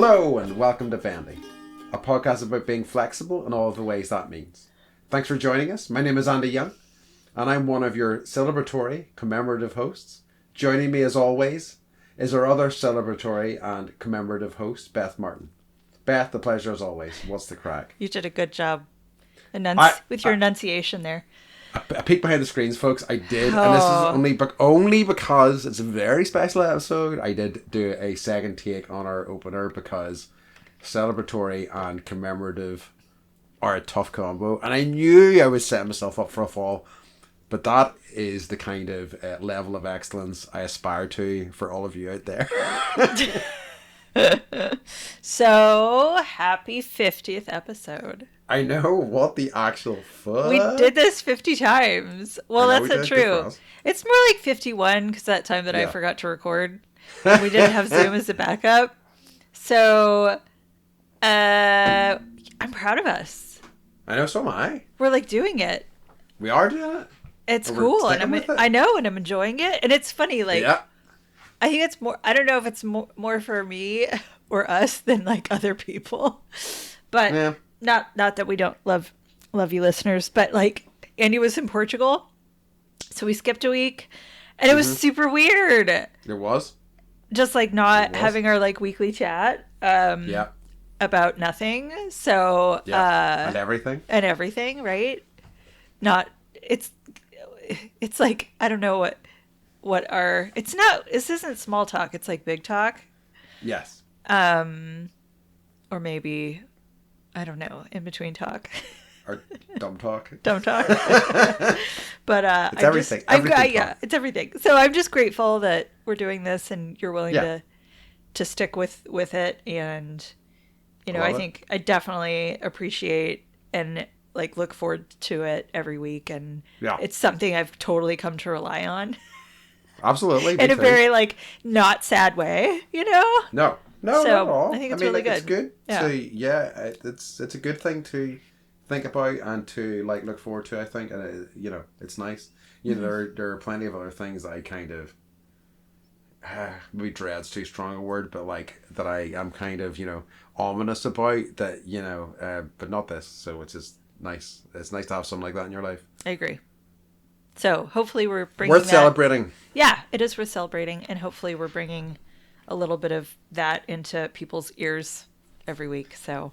Hello and welcome to Bendy, a podcast about being flexible in all of the ways that means. Thanks for joining us. My name is Andy Young, and I'm one of your celebratory, commemorative hosts. Joining me as always is our other celebratory and commemorative host, Beth Martin. Beth, the pleasure as always. What's the crack? You did a good job with your enunciation there. A peek behind the screens, folks. I did, and this is only because it's a very special episode. I did do a second take on our opener because celebratory and commemorative are a tough combo, and I knew I was setting myself up for a fall. But that is the kind of level of excellence I aspire to for all of you out there. So, happy 50th episode. I know, what the actual fuck? We did this 50 times. Well, that's not true. It's more like 51 because that time that I forgot to record. We didn't have Zoom as a backup. So, I'm proud of us. I know, so am I. We're like doing it. We are doing it. It's cool, and I know, and I'm enjoying it. And it's funny, like, I think it's more. I don't know if it's more for me or us than like other people, but not that we don't love you listeners. But like, Andy was in Portugal, so we skipped a week, and it was super weird. It was just like not having our like weekly chat. About nothing. So and everything, right? Not it's like, I don't know what our, it's not, this isn't small talk, it's like big talk. Yes. Or maybe, I don't know, in between talk. Or dumb talk. Dumb talk. But it's everything. It's everything. So I'm just grateful that we're doing this and you're willing to stick with it. And, you know, I think I definitely appreciate and like look forward to it every week, and it's something I've totally come to rely on. Absolutely. In a very like not sad way, you know? No, not at all. I think it's really good. It's good. Yeah. It's a good thing to think about and to like look forward to, I think, and you know, it's nice. You know, there are plenty of other things that I kind of maybe dread's too strong a word, but like that I am kind of, you know, ominous about that, you know, but not this. So it's just nice. It's nice to have something like that in your life. I agree. So hopefully we're bringing worth celebrating. Yeah, it is worth celebrating, and hopefully we're bringing a little bit of that into people's ears every week. So,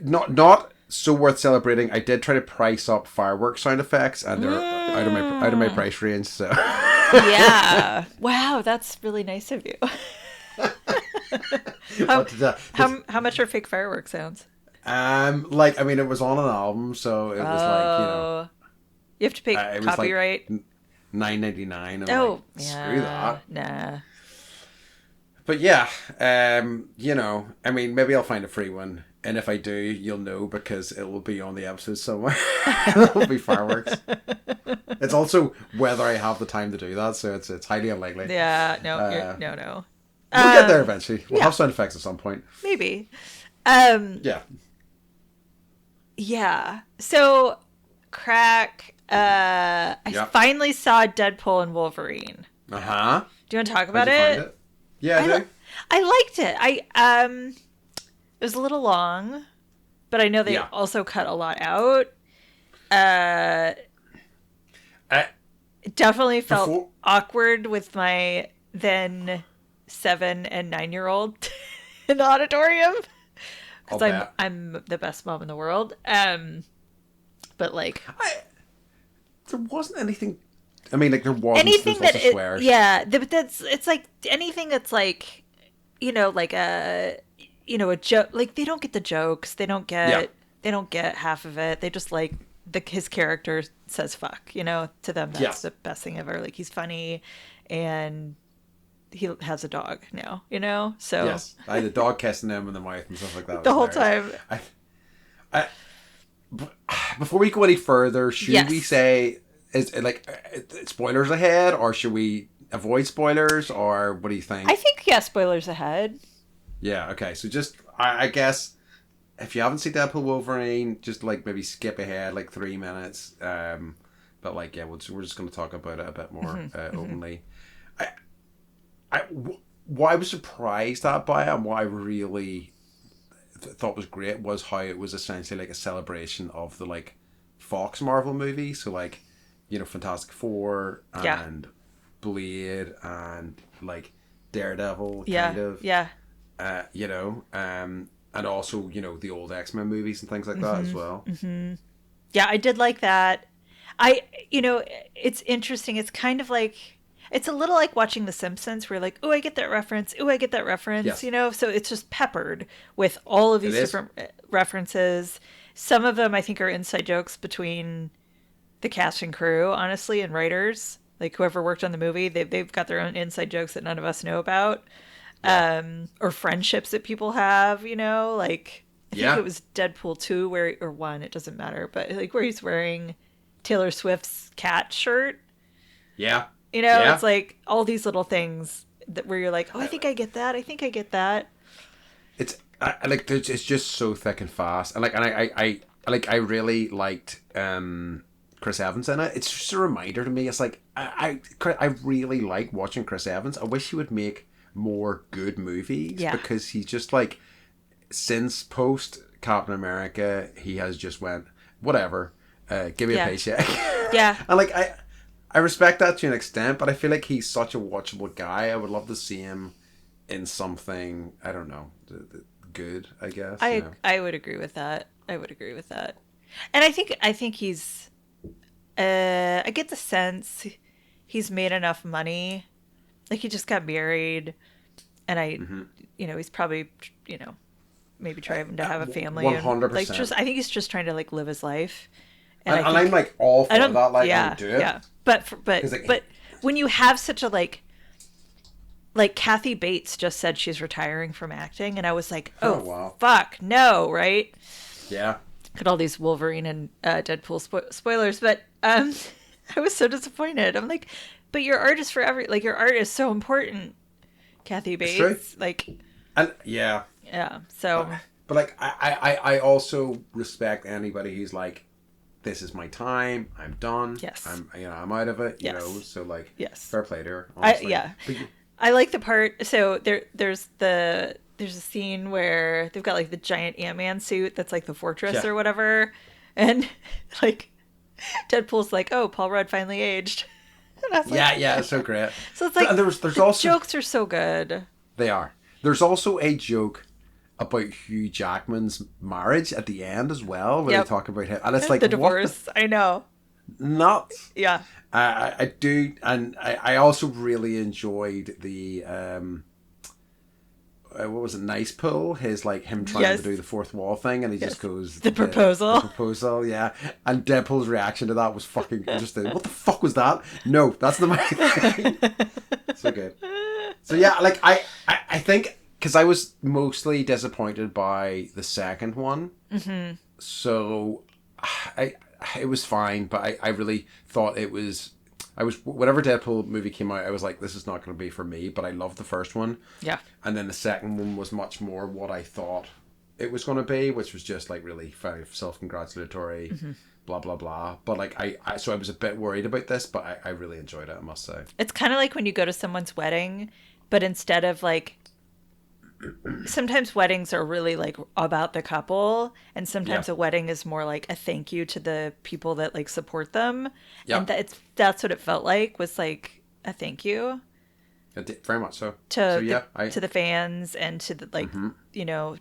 not so worth celebrating. I did try to price up firework sound effects, and they're out of my price range. So, yeah, wow, that's really nice of you. How much are fake firework sounds? Like, I mean, it was on an album, so it was like, you know, you have to pay copyright. Like $9.99. Oh, like, screw that. Nah. But yeah, you know, I mean, maybe I'll find a free one, and if I do, you'll know because it will be on the episode somewhere. It'll be fireworks. It's also whether I have the time to do that, so it's highly unlikely. Yeah, no. We'll get there eventually. We'll have sound effects at some point. Maybe. Yeah. So, crack. I finally saw Deadpool and Wolverine. Do you want to talk about it? Yeah, I do. I liked it. It was a little long, but I know they also cut a lot out. It definitely felt awkward with my then 7 and 9-year-old in the auditorium. Because I'm the best mom in the world. But like, there wasn't anything. I mean, like there wasn't anything that swears. but it's like anything that's like, you know, like a joke. Like they don't get the jokes. They don't get half of it. They just like his character says fuck. You know, to them that's the best thing ever. Like he's funny, and he has a dog now, you know? So yes, I had a dog kissing him in the mouth and stuff like that. The whole time. Before we go any further, should we say, is it like spoilers ahead, or should we avoid spoilers, or what do you think? I think, spoilers ahead. Yeah, okay. So just, I guess, if you haven't seen Deadpool Wolverine, just like maybe skip ahead like 3 minutes. But like, we're just going to talk about it a bit more openly. what I was surprised at by it, and what I really thought was great, was how it was essentially like a celebration of the like Fox Marvel movies. So like, Fantastic Four and Blade and like Daredevil, kind of. Yeah. And also, the old X-Men movies and things like that as well. Mm-hmm. Yeah, I did like that. It's interesting. It's kind of like, it's a little like watching The Simpsons, where you're like, oh, I get that reference. Oh, I get that reference. Yes. So it's just peppered with all of these different references. Some of them I think are inside jokes between the cast and crew, honestly, and writers. Like whoever worked on the movie, they've got their own inside jokes that none of us know about. Yeah. Or friendships that people have, like I think it was Deadpool 2 or 1, it doesn't matter, but like where he's wearing Taylor Swift's cat shirt. Yeah. It's like all these little things where you're like, oh, I think I get that. I think I get that. It's just so thick and fast, and I really liked Chris Evans in it. It's just a reminder to me. It's like I really like watching Chris Evans. I wish he would make more good movies, because he's just like, since post Captain America, he has just went, whatever, give me a paycheck. Yeah. And like I respect that to an extent, but I feel like he's such a watchable guy. I would love to see him in something, I don't know, good, I guess. I would agree with that. And I think he's I get the sense he's made enough money. Like he just got married, and he's probably, maybe trying to have a family. 100%. Like I think he's just trying to like live his life. And I'm like all for that, like, when you do it. Yeah. But when you have such a like Kathy Bates just said she's retiring from acting, and I was like, oh wow. Fuck no, right? Yeah. Got all these Wolverine and Deadpool spoilers, but I was so disappointed. I'm like, but your art is forever. Like your art is so important, Kathy Bates. It's true. Like, and yeah. So, but like I also respect anybody who's like, this is my time. I'm done. Yes. I'm out of it. So like, fair play to her. I like the part. So there's a scene where they've got like the giant Ant-Man suit that's like the fortress or whatever, and like Deadpool's like, oh, Paul Rudd finally aged. And I was like, it's so great. So it's like, and there's also jokes are so good. They are. There's also a joke about Hugh Jackman's marriage at the end as well, where they talk about him, and it's like the divorce. I know. Nuts. Yeah. I do, and I also really enjoyed the what was it? Nice Pull. His like him trying to do the fourth wall thing, and he just goes the proposal. The proposal, yeah. And Deadpool's reaction to that was fucking interesting. What the fuck was that? No, that's the my thing. So good. So yeah, like I think. Because I was mostly disappointed by the second one. Mm-hmm. So it was fine, but I really thought whenever Deadpool movie came out, I was like, this is not going to be for me, but I loved the first one. Yeah. And then the second one was much more what I thought it was going to be, which was just like really very self-congratulatory, blah, blah, blah. But like, so I was a bit worried about this, but I really enjoyed it, I must say. It's kind of like when you go to someone's wedding, but instead of like, sometimes weddings are really like about the couple, and sometimes a wedding is more like a thank you to the people that like support them. And that's what it felt like, was like a thank you. Very much so. To the fans and to the like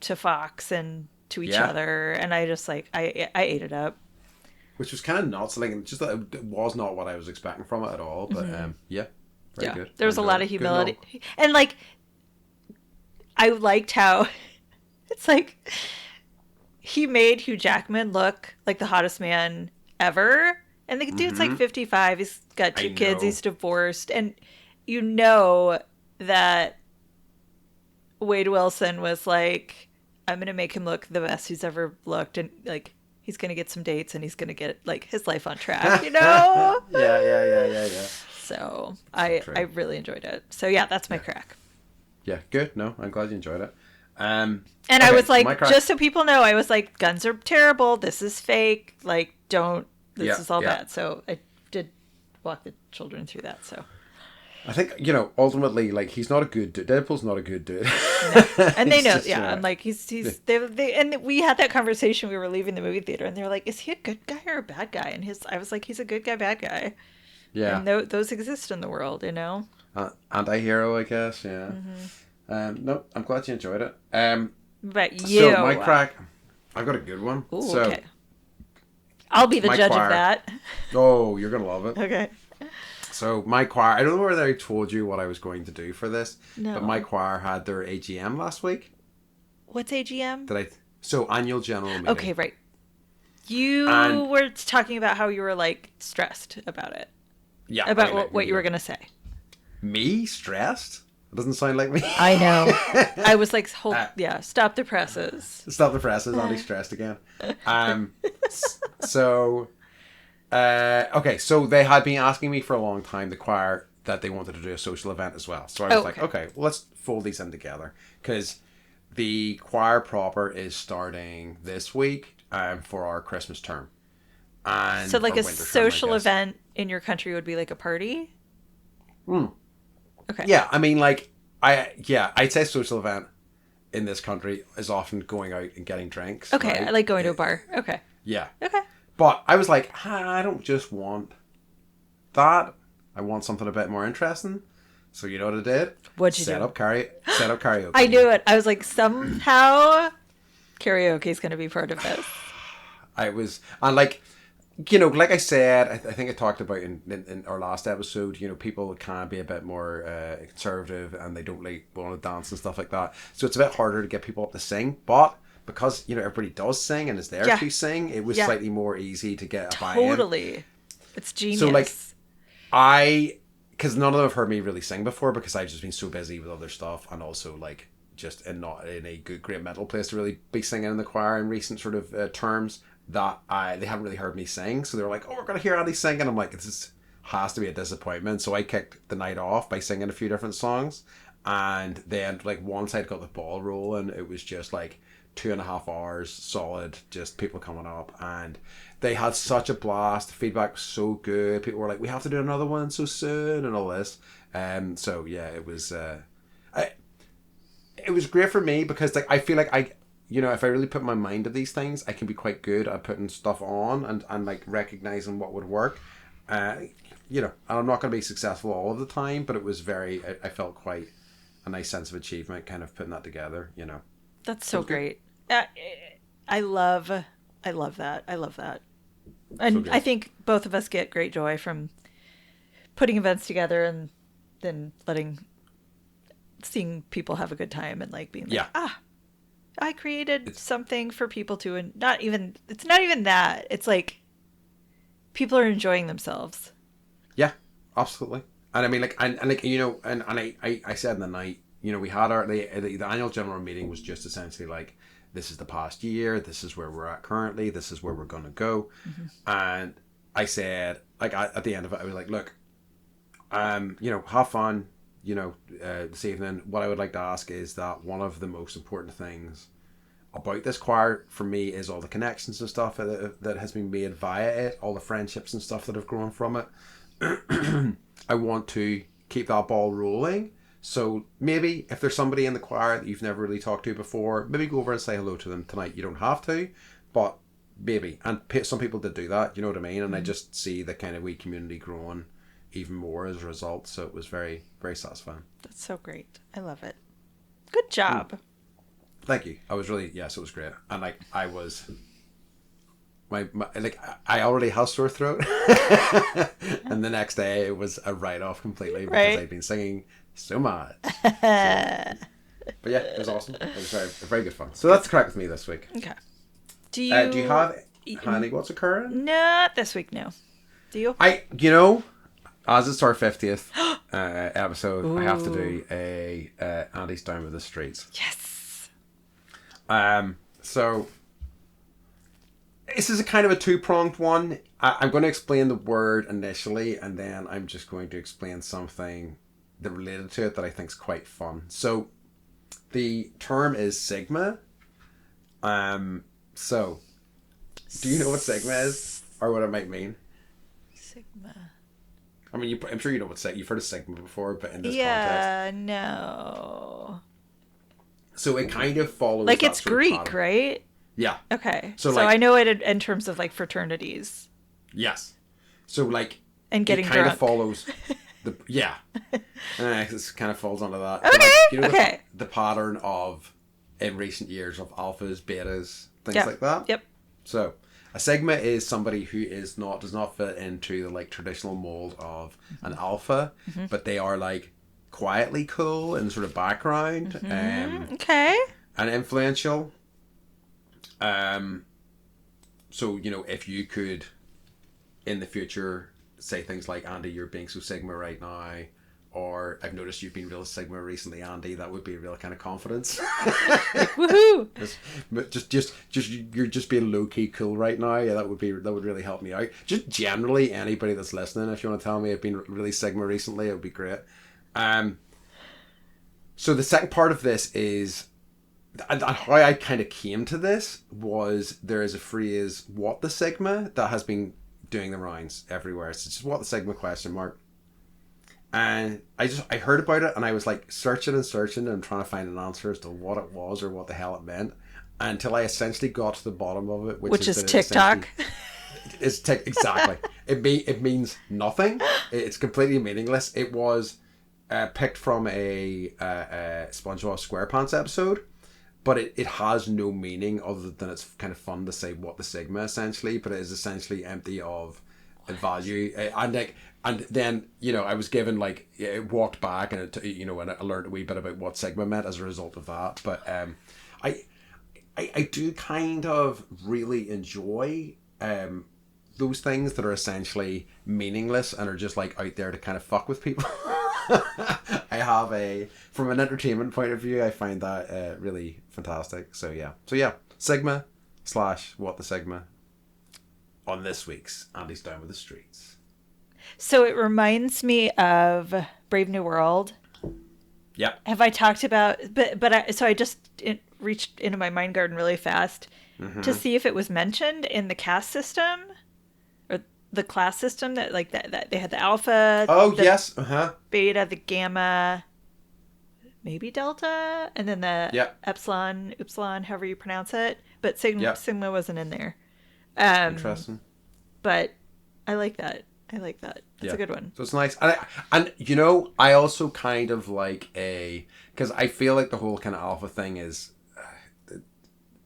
to Fox and to each other, and I just like I ate it up. Which was kind of nuts. Like just it was not what I was expecting from it at all. But very good. There was a lot of humility, and like. I liked how it's like he made Hugh Jackman look like the hottest man ever. And the dude's like 55. He's got two kids. He's divorced. And you know that Wade Wilson was like, I'm going to make him look the best he's ever looked. And like, he's going to get some dates and he's going to get like his life on track, you know? Yeah. So I really enjoyed it. So yeah, that's my crack. Yeah, good. No, I'm glad you enjoyed it. And I was like, just so people know, I was like, guns are terrible. This is fake. Like, this is all bad. So I did walk the children through that. So I think, ultimately, like, he's not a good dude. Deadpool's not a good dude. No. And they know, just, I'm like, and we had that conversation. We were leaving the movie theater, and they were like, is he a good guy or a bad guy? And I was like, he's a good guy, bad guy. Yeah. And those exist in the world, Anti-hero, I guess, yeah. Mm-hmm. No, I'm glad you enjoyed it. But you... So, my crack... I've got a good one. Ooh, okay. I'll be the judge of that. Oh, you're going to love it. Okay. So my choir, I don't know whether I told you what I was going to do for this, no. But my choir had their AGM last week. What's AGM? So annual general meeting. Okay, right. You were talking about how you were like stressed about it. Yeah. About what you were going to say. Me? Stressed? It doesn't sound like me. I know. I was like, stop the presses. Stop the presses. I'll be stressed again. Okay, so they had been asking me for a long time, the choir, that they wanted to do a social event as well. So I was like, okay, well, let's fold these in together. Because the choir proper is starting this week for our Christmas term. And so like a social event in your country would be like a party? Okay. Yeah, I mean, like, I'd say social event in this country is often going out and getting drinks. Okay, right? I like going to a bar. Okay. Yeah. Okay. But I was like, I don't just want that. I want something a bit more interesting. So you know what I did? What'd you do? Set up karaoke. I knew it. I was like, somehow karaoke is going to be part of this. Like I said, I think I talked about in our last episode, people can be a bit more conservative and they don't like want to dance and stuff like that. So it's a bit harder to get people up to sing. But because everybody does sing and is there to sing, it was slightly more easy to get a buy-in. Totally, it's genius. So because none of them have heard me really sing before because I've just been so busy with other stuff and also like just not in a great mental place to really be singing in the choir in recent sort of terms that they haven't really heard me sing. So they were like, oh, we're gonna hear Andy sing, and I'm like, this has to be a disappointment. So I kicked the night off by singing a few different songs, and then like once I'd got the ball rolling, it was just like 2.5 hours solid, just people coming up, and they had such a blast. The feedback was so good. People were like, we have to do another one so soon and all this. So yeah, it was great for me because like I feel like if I really put my mind to these things, I can be quite good at putting stuff on and like recognizing what would work. And I'm not going to be successful all of the time, but it was I felt quite a nice sense of achievement kind of putting that together, That's so great. I love that. I love that. And so I think both of us get great joy from putting events together and then seeing people have a good time and like being like, I created something for people to, and it's not even that. It's like people are enjoying themselves. Yeah, absolutely. And I mean, like, and I said in the night, we had the annual general meeting was just essentially like, this is the past year, this is where we're at currently, this is where we're going to go. Mm-hmm. And I said, like, at the end of it, I was like, look, have fun, this evening. What I would like to ask is that one of the most important things about this choir for me is all the connections and stuff that has been made via it, all the friendships and stuff that have grown from it. I want to keep that ball rolling. So maybe if there's somebody in the choir that you've never really talked to before, maybe go over and say hello to them tonight. You don't have to, but maybe. And some people did do that, you know what I mean? And I just see the kind of wee community growing even more as a result. So it was very, very satisfying. That's so great. I love it. Good job. Thank you. I was really, yes, it was great. And like, I was... I already had sore throat. And the next day it was a write-off completely because I'd been singing so much. But yeah, it was awesome. It was very, very good fun. So that's the crack with me this week. Okay. Do you have, Hanny, what's occurring? Not this week, no. Do you? As it's our 50th episode, ooh, I have to do a Andy's Down with the Streets. Yes. So this is a kind of a two-pronged one. I'm going to explain the word initially, and then I'm just going to explain something that related to it that I think is quite fun. So the term is Sigma. So do you know what Sigma is, or what it might mean? Sigma. I mean, I'm sure you know what you've heard of Sigma before, but in this context. Yeah, no. So it kind of follows like it's Greek, right? Yeah. Okay. So like, I know it in terms of like fraternities. Yes. So like and getting it kind drunk. of follows this kind of falls under that. Okay. Like, you know, okay. The pattern of in recent years of alphas, betas, things like that. Yep. So a sigma is somebody who does not fit into the like traditional mold of an alpha, but they are like quietly cool in sort of background, okay, and influential. So you know, if you could in the future say things like, Andy, you're being so sigma right now, or I've noticed you've been real sigma recently, Andy, that would be a real kind of confidence. Woohoo! just you're just being low key cool right now. Yeah, that would really help me out. Just generally, anybody that's listening, if you want to tell me I've been really sigma recently, it would be great. So the second part of this is, and how I kind of came to this was there is a phrase, "What the Sigma," that has been doing the rounds everywhere. It's just "What the Sigma?" ? And I heard about it and I was like searching and trying to find an answer as to what it was or what the hell it meant, until I essentially got to the bottom of it, which is TikTok. It's exactly. It means nothing. It's completely meaningless. It was picked from a SpongeBob SquarePants episode, but it has no meaning other than it's kind of fun to say "What the Sigma," essentially, but it is essentially empty of value. And then, you know, I was given like, it walked back and it, you know, and I learned a wee bit about what Sigma meant as a result of that. But I do kind of really enjoy those things that are essentially meaningless and are just like out there to kind of fuck with people. From an entertainment point of view, I find that really fantastic. So yeah, Sigma / What the Sigma on this week's Andy's Down with the Streets. So it reminds me of Brave New World. Yeah. Have I talked about? So I just reached into my mind garden really fast to see if it was mentioned in the caste system or the class system that they had the alpha. Oh the yes. Beta, the gamma, maybe delta, and then the epsilon, upsilon, however you pronounce it. But Sigma wasn't in there. Interesting. But I like that. That's a good one. So it's nice. And you know, I also kind of like because I feel like the whole kind of alpha thing is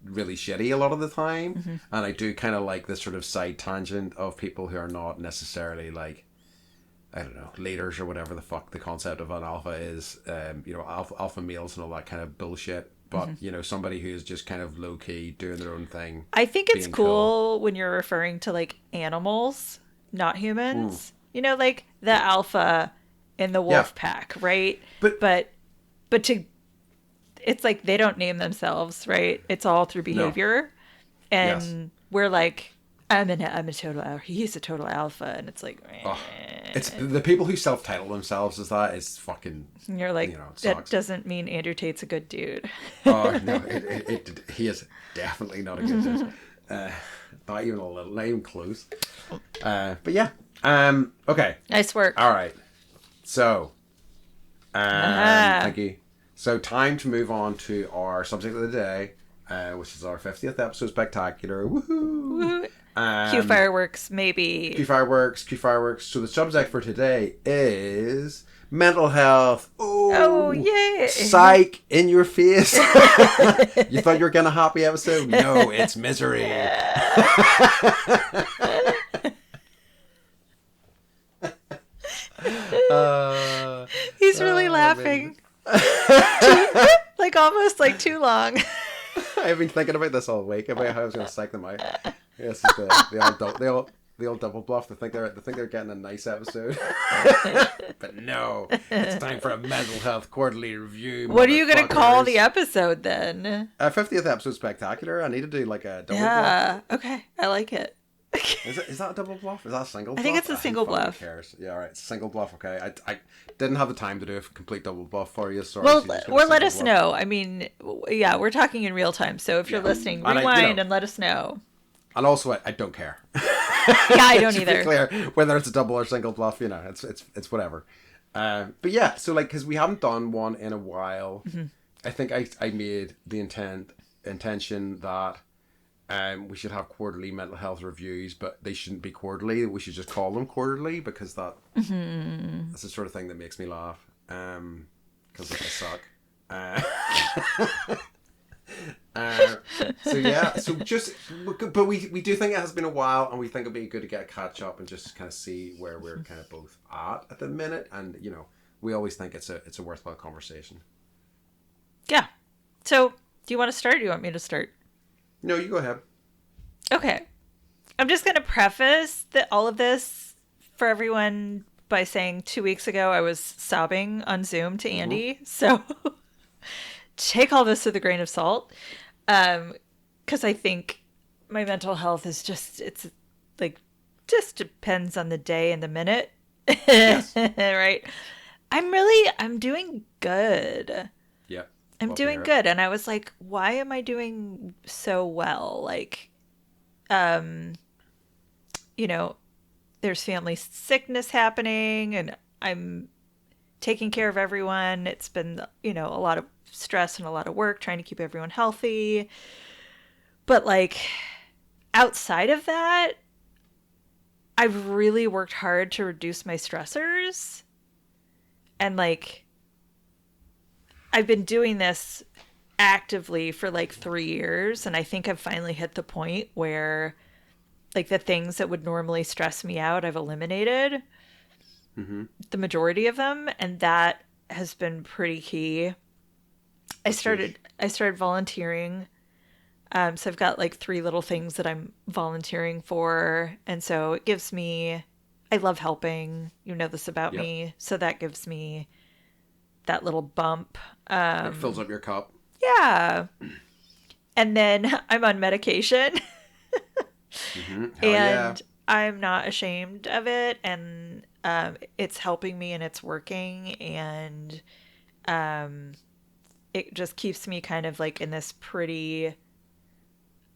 really shitty a lot of the time. And I do kind of like this sort of side tangent of people who are not necessarily like, I don't know, leaders or whatever the fuck the concept of an alpha is. You know, alpha males and all that kind of bullshit. But, you know, somebody who's just kind of low key doing their own thing. I think it's cool when you're referring to like animals, not humans. You know, like the alpha in the wolf pack, right? But it's like they don't name themselves, right? It's all through behavior. No. And we're like, I'm a total alpha. He's a total alpha, and it's like, it's the people who self-title themselves as that is fucking. And you're like, you know, that doesn't mean Andrew Tate's a good dude. Oh no, he is definitely not a good dude. Not even a little, not even close. But yeah. Okay. Nice work. All right. So, thank you. So, time to move on to our subject of the day, which is our 50th episode spectacular. Woohoo! Cue fireworks, maybe. Cue fireworks. So, the subject for today is mental health. Oh, yay! Psych in your face. You thought you were getting a happy episode? No, it's misery. He's really laughing. Like almost like too long. I've been thinking about this all week about how I was going to psych them out. This is the old double bluff. They think they're getting a nice episode, but no, it's time for a mental health quarterly review. What are you going to call the episode then? 50th episode spectacular. I need to do like a double bluff. Yeah. Okay. I like it. Is that a double bluff? Is that a single bluff? I think it's a single bluff. Who cares? Yeah, all right. Single bluff, okay. I didn't have the time to do a complete double bluff for you. Sorry. Well, or let us know. I mean, yeah, we're talking in real time. So if you're listening, rewind and let us know. And also, I don't care. I don't either. To be clear, whether it's a double or single bluff, you know, it's whatever. But yeah, so like, because we haven't done one in a while, I think I made the intention that we should have quarterly mental health reviews, but they shouldn't be quarterly. We should just call them quarterly, because that's the sort of thing that makes me laugh. Because I suck. So yeah, but we do think it has been a while, and we think it'd be good to get a catch up and just kind of see where we're kind of both at the minute, and you know, we always think it's a worthwhile conversation. Yeah. So, do you want to start? Or do you want me to start? No, you go ahead. Okay. I'm just going to preface all of this for everyone by saying 2 weeks ago I was sobbing on Zoom to Andy. So take all this with a grain of salt. Because I think my mental health is just depends on the day and the minute. Yes. Right? I'm doing good. Yeah. I'm doing good. And I was like, why am I doing so well? Like, you know, there's family sickness happening and I'm taking care of everyone. It's been, you know, a lot of stress and a lot of work trying to keep everyone healthy. But like, outside of that, I've really worked hard to reduce my stressors. And like, I've been doing this actively for like 3 years, and I think I've finally hit the point where like the things that would normally stress me out, I've eliminated the majority of them, and that has been pretty key. I started volunteering. So I've got like 3 little things that I'm volunteering for, and so it gives me, I love helping. You know this about me, so that gives me that little bump. It fills up your cup. Yeah. And then I'm on medication. And I'm not ashamed of it. And it's helping me and it's working. And it just keeps me kind of like in this pretty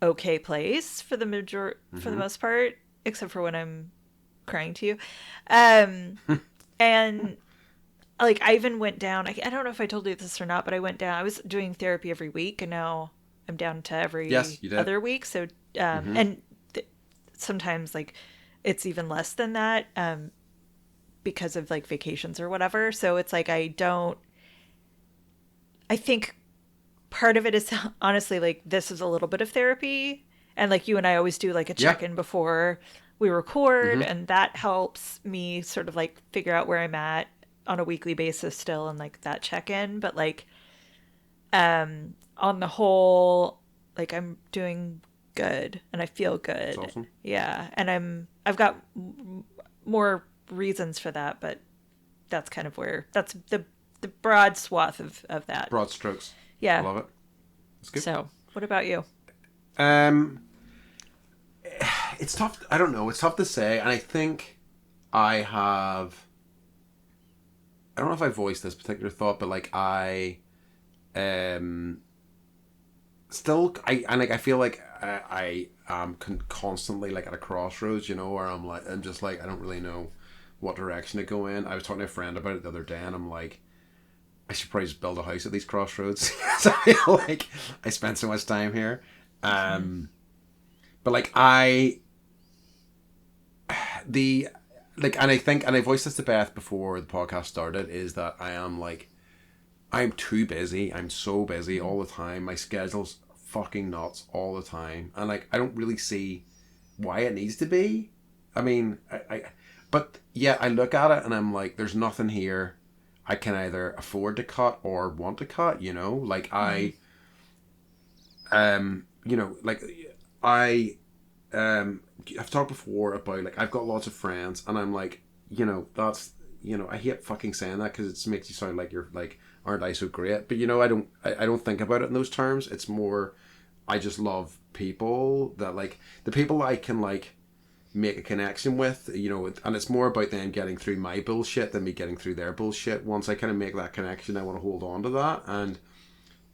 okay place for the for the most part, except for when I'm crying to you. And like, I even went down, I don't know if I told you this or not, but I went down, I was doing therapy every week, and now I'm down to every other week. So, and sometimes, like, it's even less than that because of, like, vacations or whatever. So it's like, I think part of it is, honestly, like, this is a little bit of therapy. And, like, you and I always do, like, a check-in before we record, and that helps me sort of, like, figure out where I'm at on a weekly basis still, and like that check-in. But like on the whole, like, I'm doing good and I feel good. That's awesome. Yeah. And I've got more reasons for that, but that's kind of where, that's the broad swath of that. Broad strokes. Yeah. I love it. That's good. So what about you? It's tough. I don't know. It's tough to say. And I think I don't know if I voiced this particular thought, but like I feel like I am constantly like at a crossroads, you know, where I'm just like, I don't really know what direction to go in. I was talking to a friend about it the other day, and I'm like, I should probably just build a house at these crossroads. So I feel like I spend so much time here. But like and I think, and I voiced this to Beth before the podcast started, is that I'm too busy. I'm so busy all the time. My schedule's fucking nuts all the time. And like, I don't really see why it needs to be. I mean, but yeah, I look at it and I'm like, there's nothing here I can either afford to cut or want to cut, you know? Like you know, like I've talked before about, like, I've got lots of friends, and I'm like, you know, that's, you know, I hate fucking saying that because it makes you sound like you're like, aren't I so great? But you know, I don't think about it in those terms. It's more, I just love people that, like, the people I can like make a connection with, you know, and it's more about them getting through my bullshit than me getting through their bullshit. Once I kind of make that connection, I want to hold on to that, and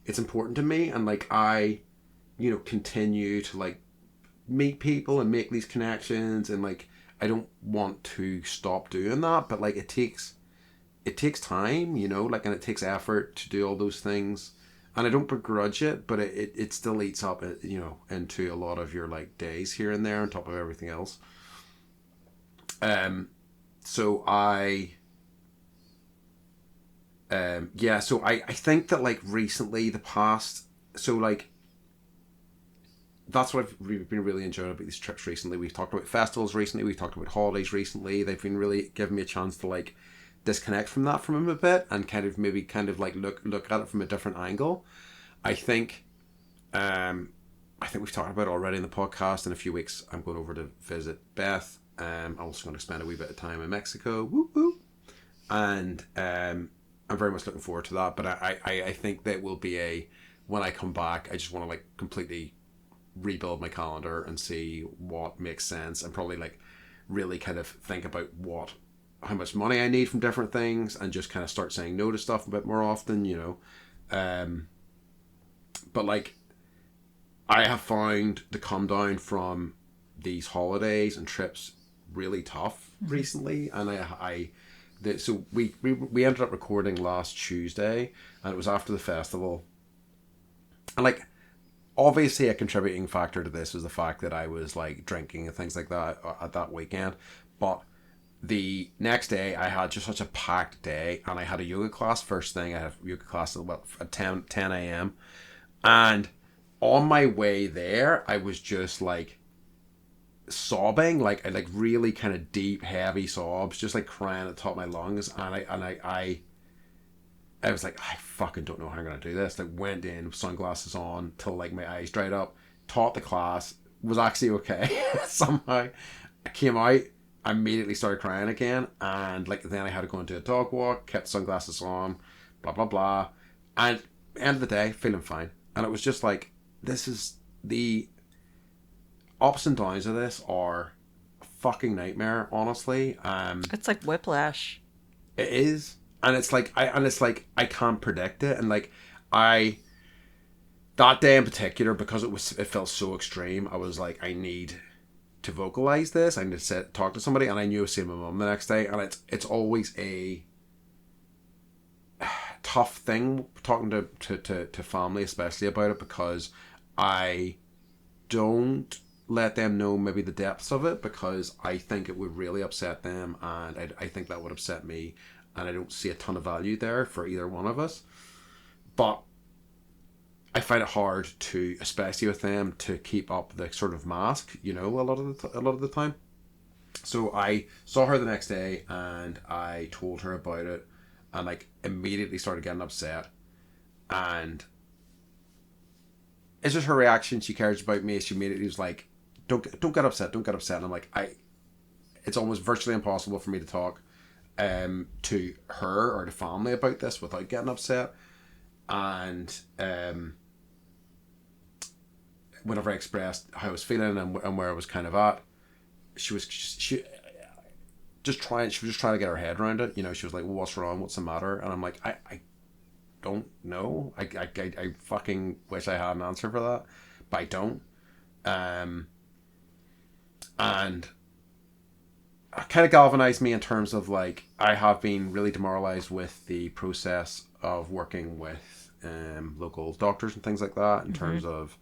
it's important to me. And like, I, you know, continue to like meet people and make these connections, and like I don't want to stop doing that, but like it takes time, you know, like, and it takes effort to do all those things, and I don't begrudge it, but it still eats up, you know, into a lot of your like days here and there on top of everything else. So I I think that like recently so like that's what I've been really enjoying about these trips recently. We've talked about festivals recently. We've talked about holidays recently. They've been really giving me a chance to like disconnect from that from him a bit and kind of like look at it from a different angle. I think we've talked about it already in the podcast. In a few weeks, I'm going over to visit Beth. I'm also going to spend a wee bit of time in Mexico. Woo woo. And I'm very much looking forward to that. But I think that will be when I come back, I just want to like completely rebuild my calendar and see what makes sense, and probably like really kind of think about how much money I need from different things, and just kind of start saying no to stuff a bit more often, you know. But like I have found the come down from these holidays and trips really tough recently, and so we ended up recording last Tuesday, and it was after the festival, and like obviously a contributing factor to this was the fact that I was like drinking and things like that at that weekend, but the next day I had just such a packed day, and I had a yoga class first thing. I had a yoga class at 10 a.m. and on my way there I was just like sobbing, like really kind of deep heavy sobs, just like crying at the top of my lungs, and I was like, I fucking don't know how I'm gonna do this. Like, went in with sunglasses on till like my eyes dried up, taught the class, was actually okay. Somehow I came out, I immediately started crying again, and like then I had to go and do a dog walk, kept sunglasses on, blah blah blah, and end of the day feeling fine. And it was just like, this is the ups and downs of this are a fucking nightmare, honestly. It's like whiplash. It is. And it's like I can't predict it, and like I that day in particular, because it felt so extreme, I was like, I need to vocalize this. I need to talk to somebody, and I knew I was seeing my mum the next day, and it's always a tough thing talking to family, especially about it, because I don't let them know maybe the depths of it, because I think it would really upset them, and I think that would upset me, and I don't see a ton of value there for either one of us. But I find it hard to, especially with them, to keep up the sort of mask, you know, a lot of the time. So I saw her the next day, and I told her about it, and like immediately started getting upset. And it's just her reaction. She cares about me. She immediately was like, don't get upset, don't get upset. And I'm like, it's almost virtually impossible for me to talk to her or to family about this without getting upset. And whenever I expressed how I was feeling and where I was kind of at, she was just trying to get her head around it. You know, she was like, well, what's wrong, what's the matter? And I'm like, I don't know. I fucking wish I had an answer for that, but I don't. And it kind of galvanized me in terms of like, I have been really demoralized with the process of working with local doctors and things like that, in terms of,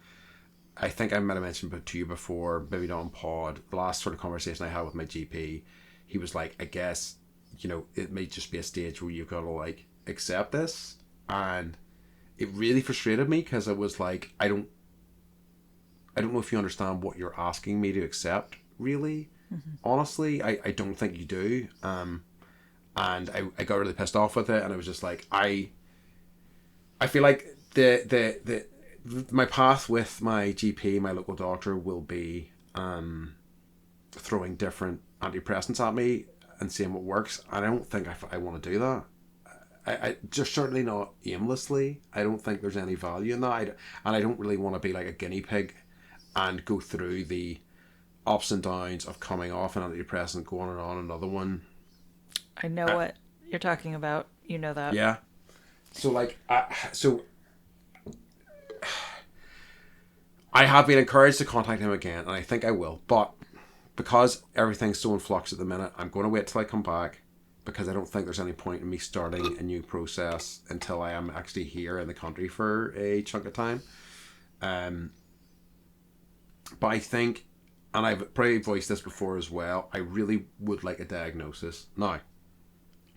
I think I might have mentioned to you before, maybe not on pod, the last sort of conversation I had with my GP, he was like, I guess, you know, it may just be a stage where you've got to like accept this. And it really frustrated me, because it was like, I don't know if you understand what you're asking me to accept, really. Honestly, I don't think you do. And I got really pissed off with it, and I was just like, I feel like my path with my GP, my local doctor, will be throwing different antidepressants at me and seeing what works. And I don't think I want to do that. I just certainly not aimlessly. I don't think there's any value in that. And I don't really want to be like a guinea pig and go through the ups and downs of coming off an antidepressant, going on another one. I know what you're talking about. You know that. Yeah. So like, I have been encouraged to contact him again, and I think I will. But because everything's so in flux at the minute, I'm going to wait till I come back, because I don't think there's any point in me starting a new process until I am actually here in the country for a chunk of time. But I think, and I've probably voiced this before as well, I really would like a diagnosis. Now,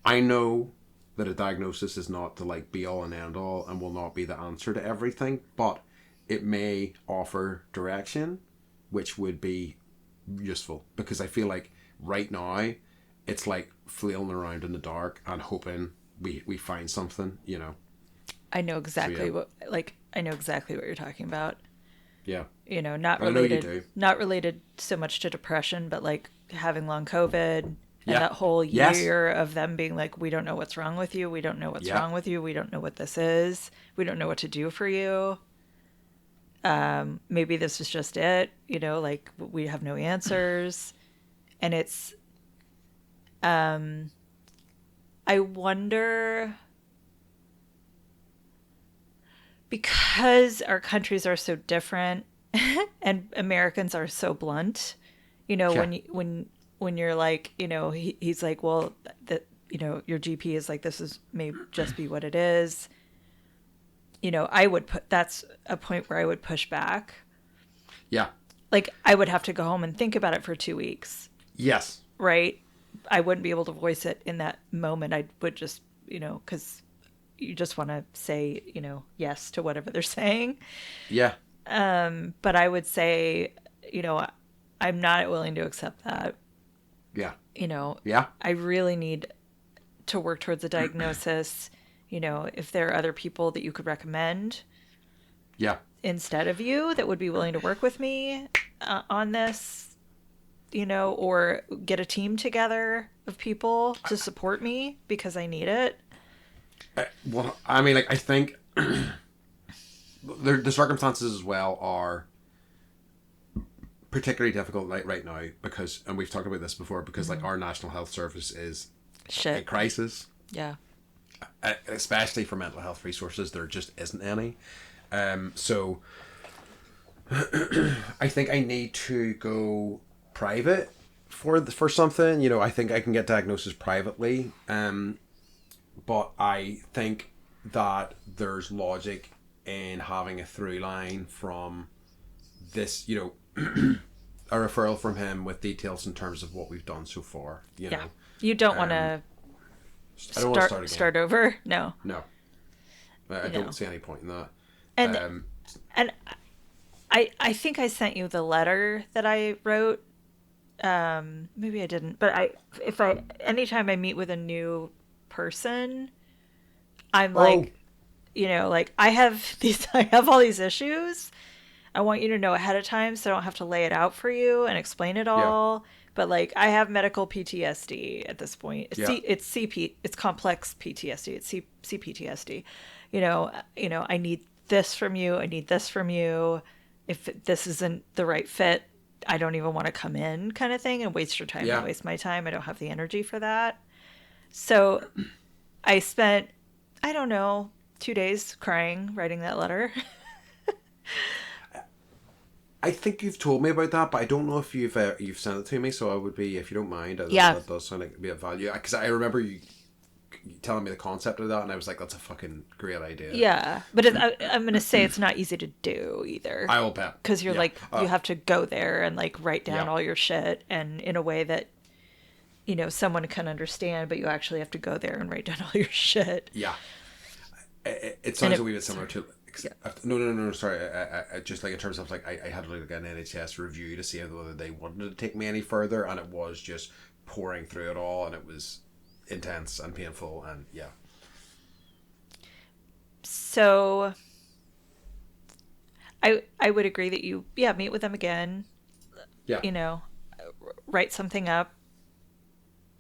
I know that a diagnosis is not the like be all and end all and will not be the answer to everything, but it may offer direction, which would be useful, because I feel like right now it's like flailing around in the dark and hoping we find something, you know. I know exactly I know exactly what you're talking about. Yeah. You know, not related so much to depression, but like having long COVID and that whole year of them being like, we don't know what's wrong with you. We don't know what's wrong with you. We don't know what this is. We don't know what to do for you. Maybe this is just it, you know, like we have no answers. And it's, I wonder, because our countries are so different and Americans are so blunt, you know, when you're like, you know, he's like, well, that, you know, your GP is like, this is may just be what it is. You know, that's a point where I would push back. Yeah. Like I would have to go home and think about it for 2 weeks. Yes. Right. I wouldn't be able to voice it in that moment. I would just, you know, because you just want to say, you know, yes to whatever they're saying. Yeah. But I would say, you know, I'm not willing to accept that. Yeah. You know, yeah. I really need to work towards a diagnosis. You know, if there are other people that you could recommend. Yeah. Instead of you that would be willing to work with me on this, you know, or get a team together of people to support me because I need it. Well, I mean, like, I think the circumstances as well are particularly difficult right now because, and we've talked about this before, because like our National Health Service is a crisis. Yeah. Especially for mental health resources, there just isn't any. So I think I need to go private for something. You know, I think I can get diagnosis privately. But I think that there's logic in having a through line from this, you know, a referral from him with details in terms of what we've done so far. You know, you don't want to. I don't want to start over. No. I don't see any point in that. And I think I sent you the letter that I wrote. Maybe I didn't, but anytime I meet with a new person, I'm like, you know, like I have all these issues. I want you to know ahead of time so I don't have to lay it out for you and explain it all. Yeah. But like I have medical PTSD at this point. It's complex PTSD. It's CPTSD. You know, I need this from you. I need this from you. If this isn't the right fit, I don't even want to come in, kind of thing, and waste your time and waste my time. I don't have the energy for that. So I spent, I don't know, 2 days crying, writing that letter. I think you've told me about that, but I don't know if you've sent it to me. So I would be, if you don't mind, that does sound like it'd be of value. Because I remember you telling me the concept of that, and I was like, "That's a fucking great idea." Yeah, but I'm gonna say it's not easy to do either. I will bet, because you're like you have to go there and like write down all your shit, and in a way that, you know, someone can understand, but you actually have to go there and write down all your shit. Yeah, it sounds a wee bit similar to. No, sorry. I just like in terms of like I had like an NHS review to see whether they wanted to take me any further, and it was just pouring through it all, and it was intense and painful, and yeah. So I would agree that you meet with them again. Yeah. You know, write something up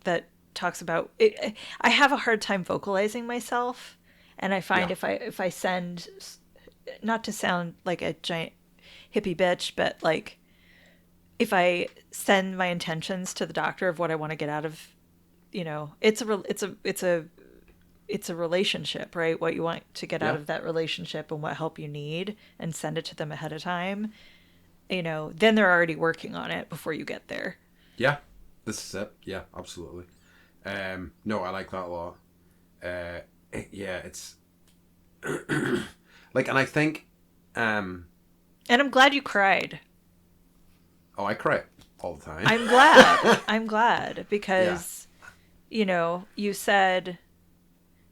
that talks about it. I have a hard time vocalizing myself, and I find if I send, not to sound like a giant hippie bitch, but like if I send my intentions to the doctor of what I want to get out of, you know, it's a it's a relationship, right? What you want to get out of that relationship and what help you need, and send it to them ahead of time, then they're already working on it before you get there. Yeah, this is it. Yeah, absolutely. No, I like that a lot. It's like, and I think, and I'm glad you cried. Oh, I cry all the time. I'm glad. I'm glad because, you said,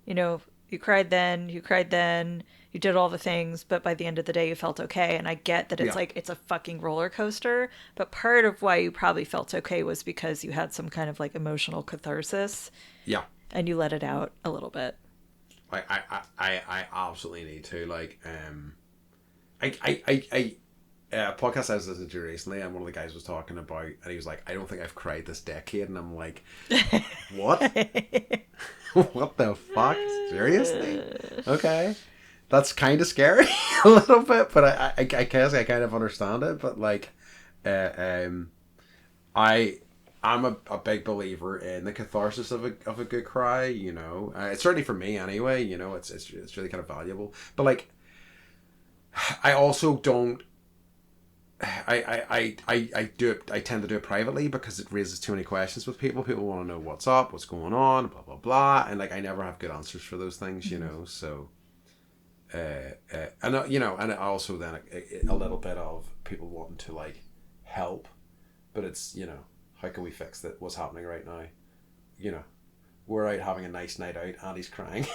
you cried then, you did all the things, but by the end of the day you felt okay. And I get that it's like, it's a fucking roller coaster, but part of why you probably felt okay was because you had some kind of like emotional catharsis. Yeah. And you let it out a little bit. I absolutely need to, like, a podcast I was listening to recently, and one of the guys was talking about, and he was like, I don't think I've cried this decade, and I'm like, what? What the fuck? Seriously? Okay. That's kind of scary a little bit, but I guess I kind of understand it, but like, I'm a big believer in the catharsis of a good cry, it's certainly for me anyway, it's really kind of valuable, but like, I also don't, I tend to do it privately because it raises too many questions with people. People want to know what's up, what's going on, blah blah blah, and like I never have good answers for those things, so and and also then a little bit of people wanting to like help, but it's how can we fix that? What's happening right now? We're out having a nice night out, Andy's crying.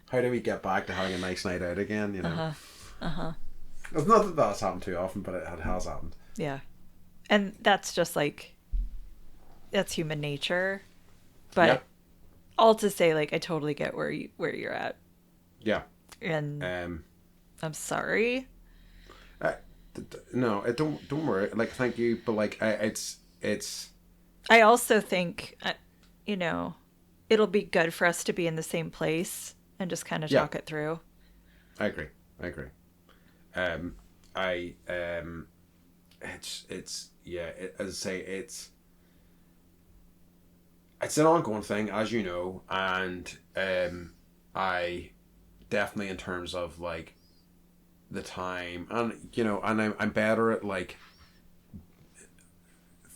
How do we get back to having a nice night out again? It's not that that's happened too often, but it has happened. Yeah. And that's just like, that's human nature. But all to say, like, I totally get where you're at. Yeah. And I'm sorry. No, don't worry. Like, thank you, but like, it's. I also think, it'll be good for us to be in the same place and just kind of talk it through. I agree. It's as I say, it's an ongoing thing, as you know, and I definitely, in terms of like the time, and and I'm better at like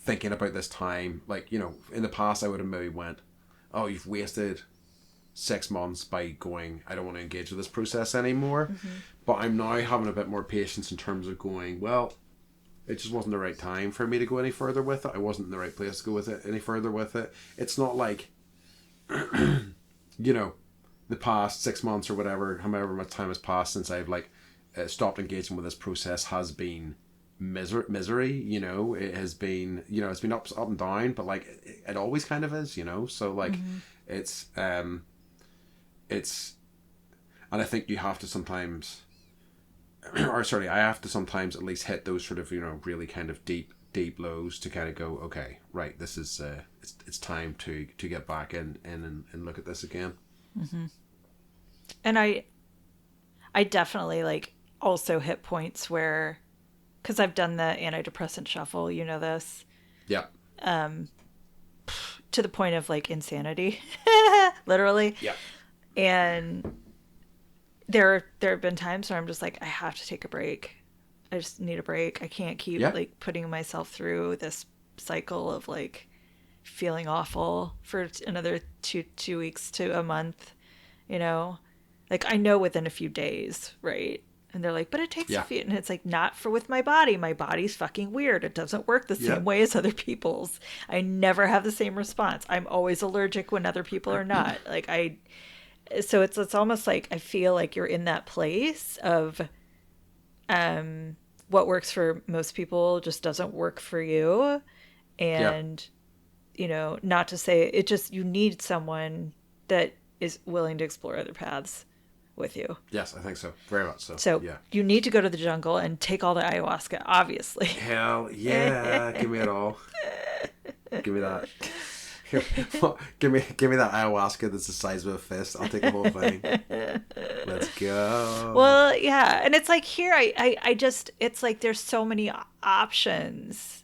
thinking about this time, like in the past I would have maybe went, oh, you've wasted 6 months by going, I don't want to engage with this process anymore. But I'm now having a bit more patience in terms of going, well, it just wasn't the right time for me to go any further with it. I wasn't in the right place to go with it any further with it. It's not like the past 6 months or whatever, however much time has passed since I've like stopped engaging with this process has been misery. It has been, it's been up and down, but like it always kind of is, so like it's and I think you have to sometimes, I have to sometimes at least hit those sort of really kind of deep lows to kind of go, okay, right, this is it's time to get back in and look at this again. And I definitely like also hit points where, because I've done the antidepressant shuffle, this, to the point of like insanity, literally. And there have been times where I'm just like, I have to take a break. I just need a break. I can't keep like putting myself through this cycle of like feeling awful for another two weeks to a month, like I know within a few days, right? And they're like, but it takes a few, and it's like, not for with my body. My body's fucking weird. It doesn't work the same way as other people's. I never have the same response. I'm always allergic when other people are not. Like so it's almost like I feel like you're in that place of what works for most people just doesn't work for you. And, not to say it, just, you need someone that is willing to explore other paths with you. Yes, I think so. Very much so. So you need to go to the jungle and take all the ayahuasca, obviously. Hell yeah. Give me it all. Give me that. Give me that ayahuasca that's the size of a fist. I'll take the whole thing. Let's go. Well, yeah, and it's like here, I just, it's like there's so many options.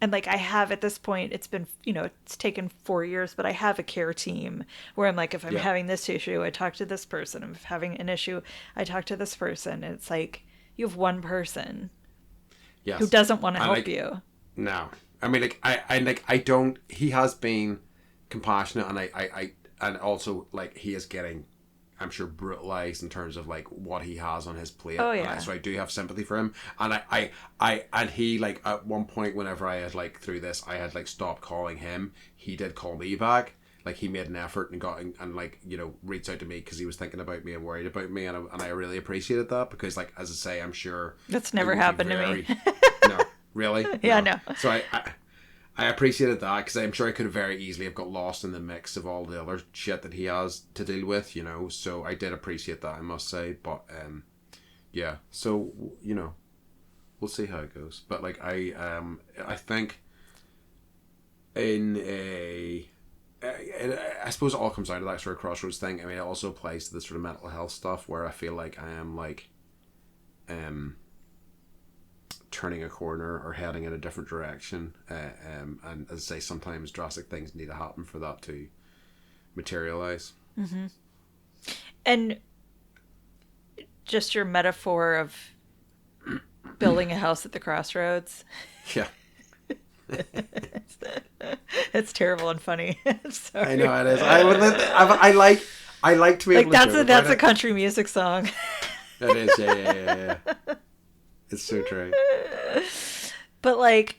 and like I have at this point, it's been, it's taken 4 years, but I have a care team where I'm like, if I'm having this issue, I talk to this person. If I'm having an issue, I talk to this person. And it's like you have one person who doesn't want to help you. No, I mean, like I don't. He has been compassionate, and and also like he is getting, I'm sure, brutalized in terms of like what he has on his plate. Oh yeah. And so I do have sympathy for him, and and he, like, at one point whenever I had, like, through this, I had, like, stopped calling him. He did call me back. Like, he made an effort and got and like, reached out to me because he was thinking about me and worried about me, and I really appreciated that because, like, as I say, I'm sure that's never happened to me. No, really? Yeah, no. So I appreciated that because I'm sure I could have very easily have got lost in the mix of all the other shit that he has to deal with, So I did appreciate that, I must say. But yeah. So we'll see how it goes. But like I think I suppose it all comes out of that sort of crossroads thing. I mean, it also applies to the sort of mental health stuff where I feel like I am like turning a corner or heading in a different direction, and as I say, sometimes drastic things need to happen for that to materialize. Mm-hmm. And just your metaphor of building a house at the crossroads. Yeah. It's terrible and funny. I know it is. I like to be able to that's a country music song. It is, yeah. It's so true. But like,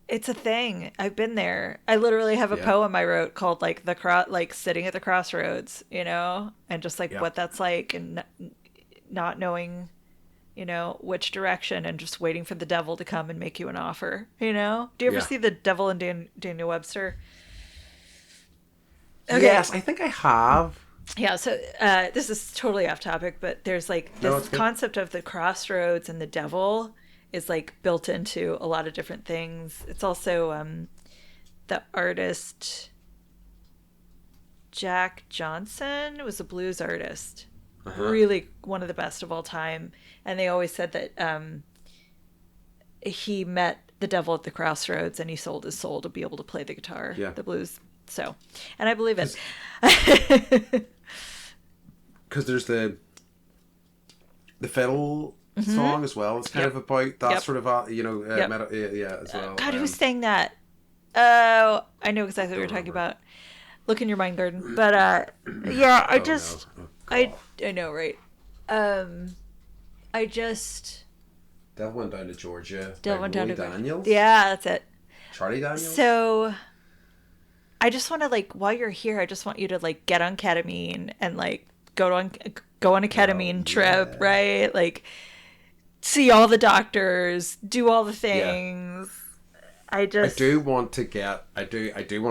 it's a thing. I've been there. I literally have a poem I wrote called like sitting at the crossroads, and just like what that's like, and not knowing, which direction, and just waiting for the devil to come and make you an offer. Do you ever see The Devil and Daniel Webster? Okay. Yes, I think I have. Yeah, so this is totally off topic, but there's like this concept of the crossroads and the devil is like built into a lot of different things. It's also the artist Jack Johnson was a blues artist, really one of the best of all time, and they always said that he met the devil at the crossroads and he sold his soul to be able to play the guitar, the blues. So, and I believe it. Because there's the fiddle song as well. It's kind of about that sort of as well. God, who sang that? Oh, I know exactly what you're talking about. Look in your mind garden. But I know, right? Devil Went Down to Georgia. Devil Went Down to Daniels. Yeah, that's it. Charlie Daniels. So I just want to, like, while you're here, I just want you to like get on ketamine and like go on a ketamine trip, right? Like, see all the doctors, do all the things. Yeah. I do want to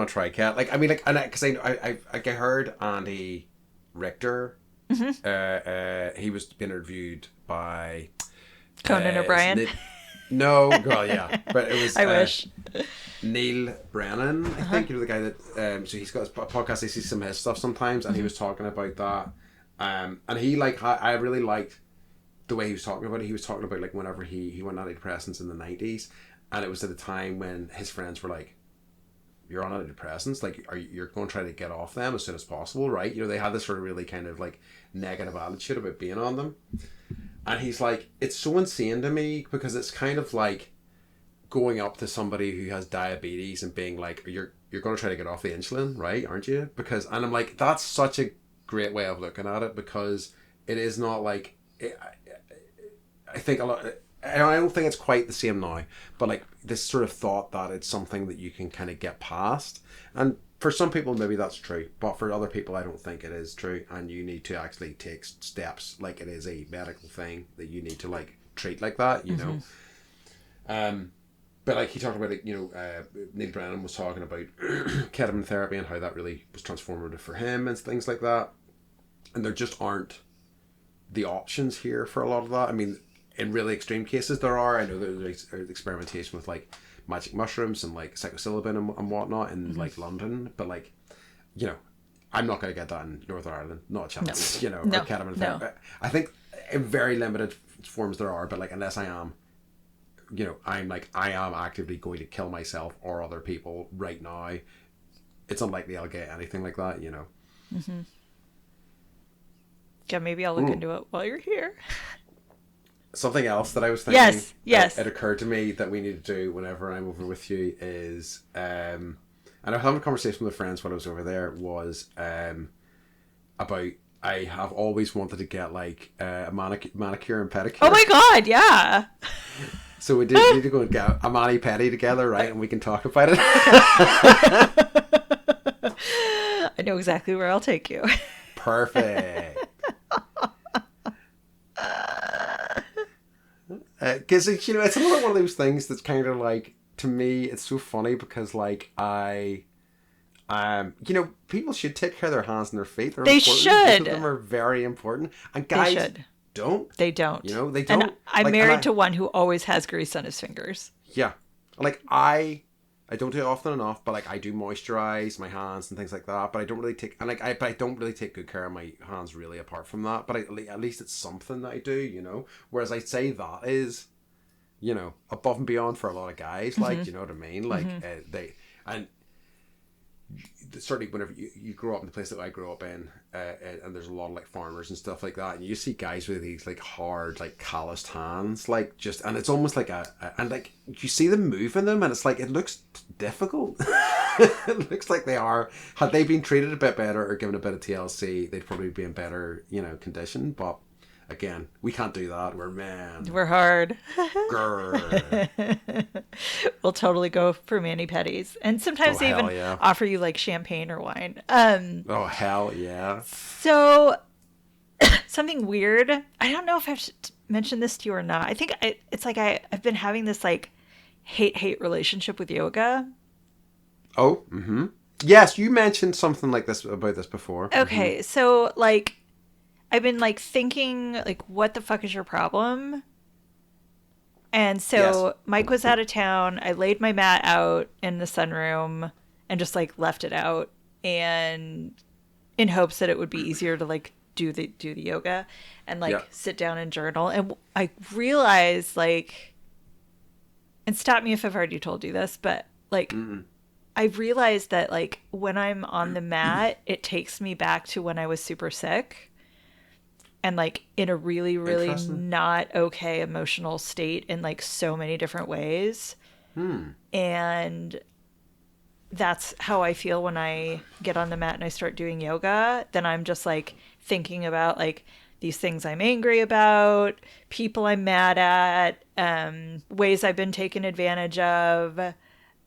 try cat. Like, I mean, like, and because I heard Andy Richter. He was being interviewed by Conan O'Brien. No, well, yeah, but it was. I wish. Neil Brennan, I think, the guy that. So he's got a podcast. I see some of his stuff sometimes, and he was talking about that. And he, like, I really liked the way he was talking about it. He was talking about, like, whenever he went on antidepressants in the 90s, and it was at a time when his friends were like, "You're on antidepressants, like, you're going to try to get off them as soon as possible, right?" They had this sort of really kind of like negative attitude about being on them. And he's like, it's so insane to me because it's kind of like going up to somebody who has diabetes and being like, you're going to try to get off the insulin, right? Aren't you? And I'm like, that's such a great way of looking at it, because it is not like, I think a lot, I don't think it's quite the same now, but like this sort of thought that it's something that you can kind of get past. And for some people, maybe that's true, but for other people, I don't think it is true. And you need to actually take steps, like it is a medical thing that you need to like treat like that, you know. But like he talked about it, Neil Brennan was talking about ketamine therapy and how that really was transformative for him and things like that. And there just aren't the options here for a lot of that. I mean, in really extreme cases, there are. I know there's experimentation with like magic mushrooms and like psilocybin and whatnot in like London, but like, I'm not going to get that in Northern Ireland, not a chance. Or ketamine therapy. I think in very limited forms there are, but like unless I am you know, I'm like, I am actively going to kill myself or other people right now, it's unlikely I'll get anything like that, you know. Mm-hmm. Yeah, maybe I'll look into it while you're here. Something else that I was thinking, yes, it occurred to me that we need to do whenever I'm over with you is, and I was having a conversation with friends when I was over there, was about, I have always wanted to get like a manicure and pedicure. Oh my god, yeah. So we need to go and get a mani-pedi together, right? And we can talk about it. I know exactly where I'll take you. Perfect. Because you know, it's another one of those things that's kind of like, to me, it's so funny because like you know, people should take care of their hands and their feet. They should. Both of them are very important, and guys don't. They don't. You know, they don't. And I'm married to one who always has grease on his fingers. Yeah, like I don't do it often enough, but like I do moisturize my hands and things like that. But I don't really take, and like but I don't really take good care of my hands really apart from that. But at least it's something that I do, you know. Whereas I'd say that is, you know, above and beyond for a lot of guys. Like, you know what I mean? Like they, and certainly whenever you grow up in the place that I grew up in, and there's a lot of like farmers and stuff like that, and you see guys with these like hard, like calloused hands, like just, and it's almost like and like you see them moving them, and it's like, it looks difficult. It looks like they are, had they been treated a bit better or given a bit of TLC, they'd probably be in better, you know, condition. But again, we can't do that. We're hard. We'll totally go for mani-pedis, and sometimes they even offer you like champagne or wine. Oh hell yeah! So something weird. I don't know if I should mention this to you or not. I think it's like I've been having this like hate relationship with yoga. Oh, mm-hmm. Yes, you mentioned something like this about this before. Okay, so like I've been like thinking like, what the fuck is your problem? And so Mike was out of town. I laid my mat out in the sunroom and just like left it out, and in hopes that it would be easier to like do the yoga and like sit down and journal. And I realized like, and stop me if I've already told you this, but like I realized that like when I'm on the mat, it takes me back to when I was super sick. And like in a really, really not okay emotional state in like so many different ways. And that's how I feel when I get on the mat and I start doing yoga. Then I'm just like thinking about like these things I'm angry about, people I'm mad at, ways I've been taken advantage of.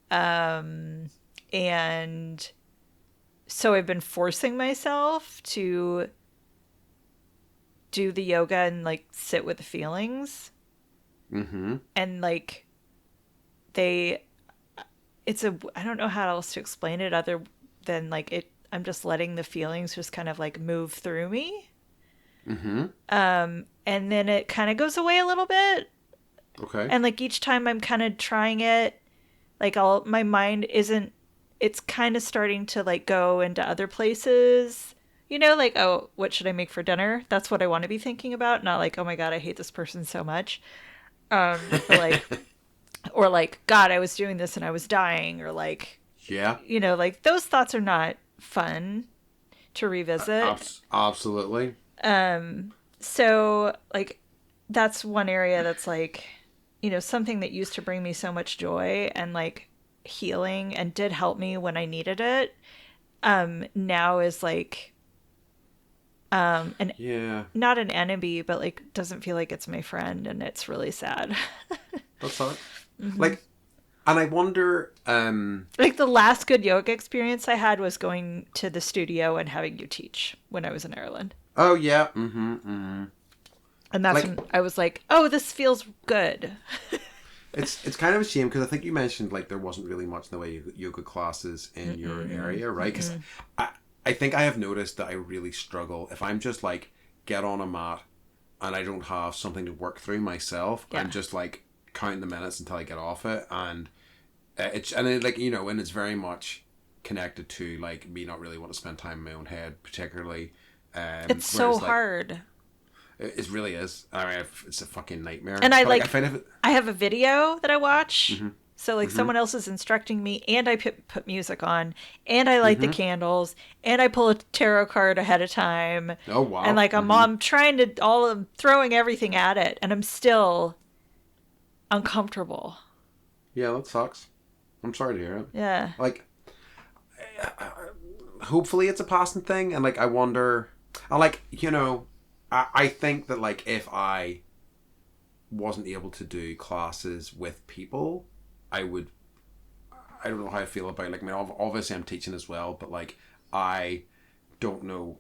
And so I've been forcing myself to do the yoga and like sit with the feelings. And like I don't know how else to explain it other than like I'm just letting the feelings just kind of like move through me. And then it kind of goes away a little bit. Okay. And like each time I'm kind of trying it, like my mind it's kind of starting to like go into other places. You know, like, oh, what should I make for dinner? That's what I want to be thinking about. Not like, oh my God, I hate this person so much. Or like, God, I was doing this and I was dying. Or like, you know, like those thoughts are not fun to revisit. Absolutely. So like, that's one area that's like, you know, something that used to bring me so much joy and like healing and did help me when I needed it. Now is like, not an enemy, but like doesn't feel like it's my friend, and it's really sad. That's all right. Like, and I wonder, like the last good yoga experience I had was going to the studio and having you teach when I was in Ireland. Oh yeah. And that's like, when I was like, oh, this feels good. It's kind of a shame because I think you mentioned like there wasn't really much in the way of yoga classes in your area, right? Because I think I have noticed that I really struggle if I'm just like get on a mat and I don't have something to work through myself. I'm just like counting the minutes until I get off it, and it's like, you know, and it's very much connected to like me not really want to spend time in my own head, particularly. It's so hard. It really is. I mean, it's a fucking nightmare. And I have a video that I watch. Mm-hmm. So like Mm-hmm. someone else is instructing me, and I put music on, and I light the Mm-hmm. candles, and I pull a tarot card ahead of time. Oh wow! And like mm-hmm. I'm throwing everything at it, and I'm still uncomfortable. Yeah, that sucks. I'm sorry to hear it. Yeah. Like, hopefully it's a passing thing, and like I wonder, I think that like if I wasn't able to do classes with people, I don't know how I feel about, like, I mean, obviously I'm teaching as well, but like I don't know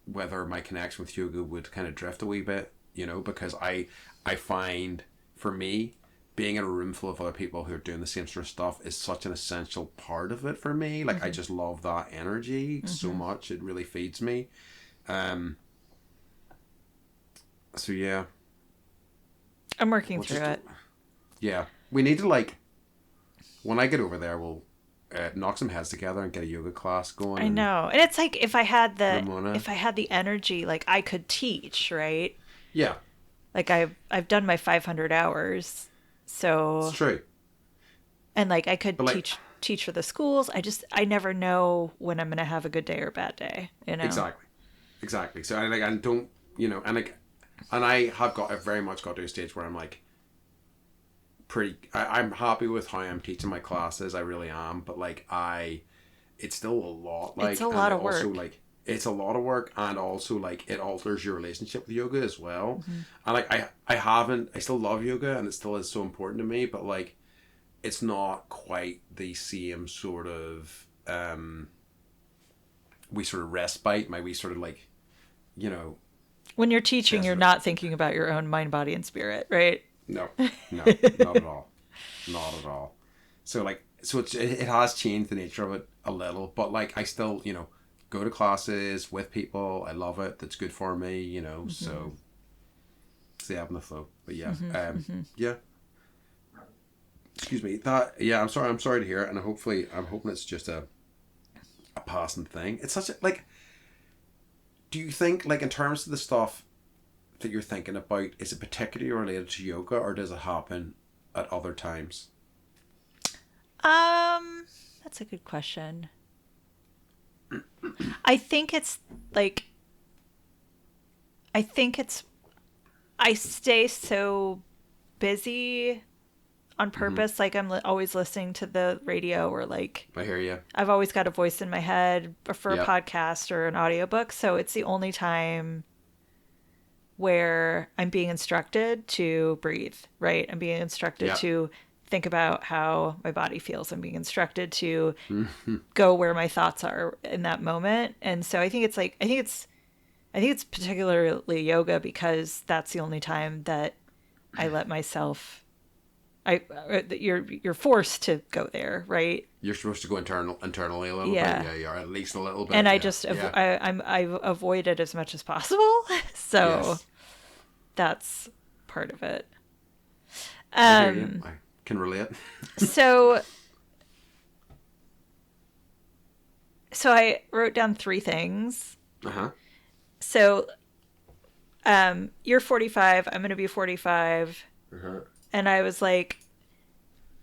whether my connection with yoga would kind of drift a wee bit, because I find, for me, being in a room full of other people who are doing the same sort of stuff is such an essential part of it for me. Like, I just love that energy so much. It really feeds me. So yeah. I'm working through it. Yeah. We need to, like, when I get over there, we'll knock some heads together and get a yoga class going. I know. And it's like, if I had the energy, like, I could teach, right? Yeah. Like, I've done my 500 hours. So it's true. And like I could teach for the schools. I never know when I'm gonna have a good day or a bad day. Exactly. So I don't, and I have very much got to a stage where I'm like I'm happy with how I'm teaching my classes. I really am. But like it's still a lot. Like, it's a lot of work. Also, like, it's a lot of work, and also like it alters your relationship with yoga as well. And like I still love yoga, and it still is so important to me, but like it's not quite the same sort of we sort of respite, we sort of like, when you're teaching, you're not thinking about your own mind, body, and spirit, right? No, not at all. Not at all. So like, it has changed the nature of it a little, but like I still, go to classes with people. I love it. That's good for me, so it's the ebb and the flow. But yeah, yeah. Excuse me. I'm sorry to hear it, and I'm hoping it's just a passing thing. It's such a, like, do you think, like, in terms of the stuff that you're thinking about, is it particularly related to yoga, or does it happen at other times? That's a good question. I think it's I stay so busy on purpose. Like I'm always listening to the radio, or like, I hear you. I've always got a voice in my head for a podcast or an audiobook. So it's the only time where I'm being instructed to breathe, right? I'm being instructed to think about how my body feels. I'm being instructed to go where my thoughts are in that moment. And so I think it's particularly yoga, because that's the only time that I let myself, you're forced to go there, right? You're supposed to go internally a little bit. Yeah, you're at least a little bit. And I avoid it as much as possible. So that's part of it. I can relate. So I wrote down 3 things. So you're 45, I'm going to be 45. And I was like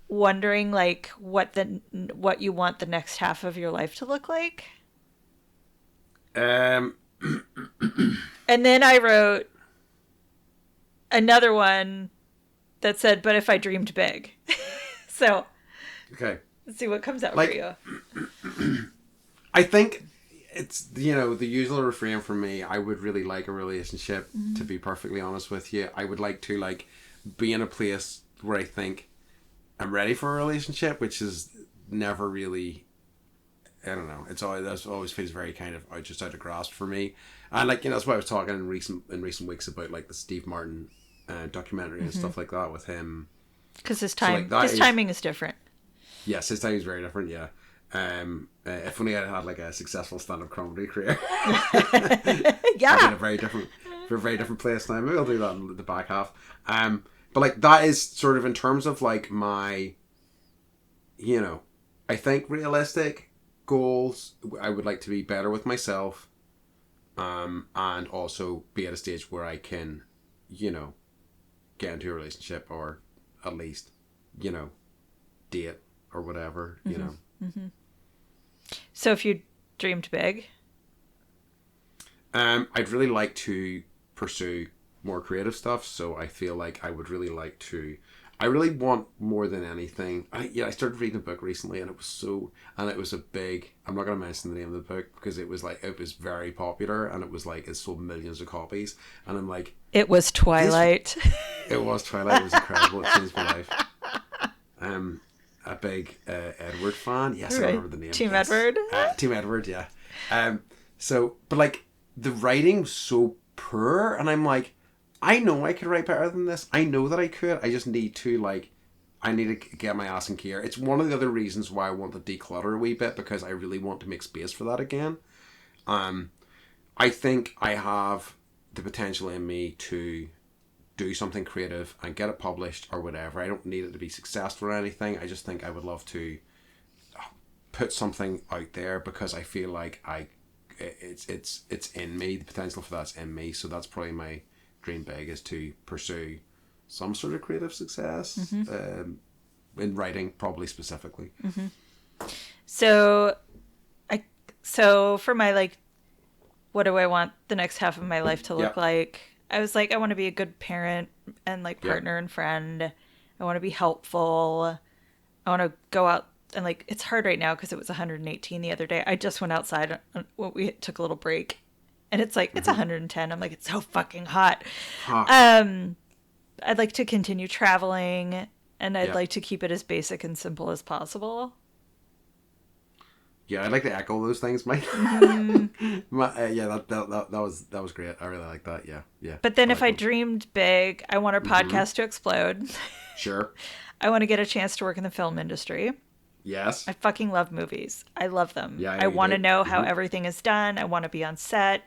wondering like what you want the next half of your life to look like. And then I wrote another one that said, but if I dreamed big. So okay, let's see what comes out for you. I think it's, the usual refrain for me. I would really like a relationship, to be perfectly honest with you. I would like to like be in a place where I think I'm ready for a relationship, which is never really, I don't know. It always feels very kind of out of grasp for me. And like, that's why I was talking in recent weeks about like the Steve Martin documentary and stuff like that with him. Because his timing is different. Yes, his timing is very different. Yeah. If only I had like a successful stand-up comedy career. Yeah. I'd be in a very different place now. Maybe I'll do that in the back half. But like that is sort of in terms of like my, I think realistic goals. I would like to be better with myself, and also be at a stage where I can, you know, get into a relationship or at least, you know, date or whatever, you know. Mm-hmm. So if you dreamed big? I'd really like to pursue more creative stuff, so I feel like I would really like to. I really want more than anything. I started reading a book recently, and it was a big. I'm not going to mention the name of the book because it was very popular, and it was like it sold millions of copies, and I'm like, it was Twilight. It was Twilight. It was incredible. It changed my life. A big Edward fan. Yes, right. I remember the name. Team Edward. Team Edward. Yeah. But like the writing was so poor, and I'm like, I know I could write better than this. I know that I could. I just need to I need to get my ass in gear. It's one of the other reasons why I want to declutter a wee bit, because I really want to make space for that again. I think I have the potential in me to do something creative and get it published or whatever. I don't need it to be successful or anything. I just think I would love to put something out there, because I feel like it's in me. The potential for that's in me. So that's probably my dream big, is to pursue some sort of creative success, mm-hmm. In writing, probably specifically. Mm-hmm. So for my what do I want the next half of my life to look like? I was like, I want to be a good parent and partner and friend. I want to be helpful. I want to go out and it's hard right now because it was 118 the other day. I just went outside. We took a little break, and it's it's 110. I'm like, it's so fucking hot. I'd like to continue traveling, and I'd like to keep it as basic and simple as possible. Yeah, I'd like to echo those things, Mike. Mm-hmm. that was great. I really like that. Yeah. But then if I dreamed big, I want our podcast to explode. Sure. I want to get a chance to work in the film industry. Yes. I fucking love movies. I love them. Yeah, I want to know how everything is done. I want to be on set.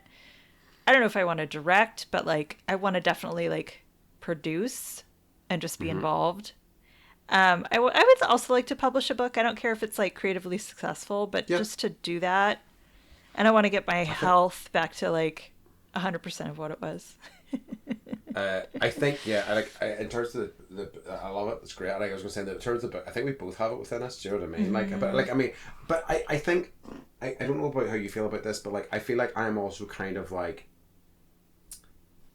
I don't know if I want to direct, but I want to definitely produce and just be involved. I would also like to publish a book. I don't care if it's creatively successful, but just to do that. And I want to get my health back to 100% of what it was. I think in terms of the I love it. It's great. I was going to say that in terms of the book, I think we both have it within us. Do you know what I mean? Mm-hmm. I think I don't know about how you feel about this, but I feel like I'm also kind of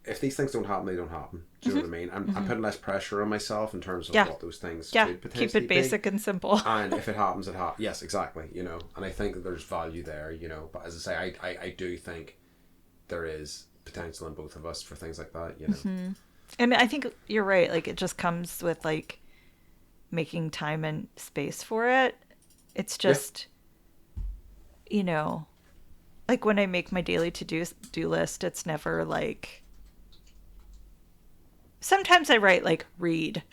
if these things don't happen, they don't happen. Do you know what I mean? I'm putting less pressure on myself in terms of what those things could potentially keep it basic and simple. And if it happens, it happens. Yes, exactly. And I think that there's value there. But as I say, I do think there is potential in both of us for things like that. Mm-hmm. And I think you're right. It just comes with making time and space for it. It's just, when I make my daily to-do list, it's never sometimes I write read,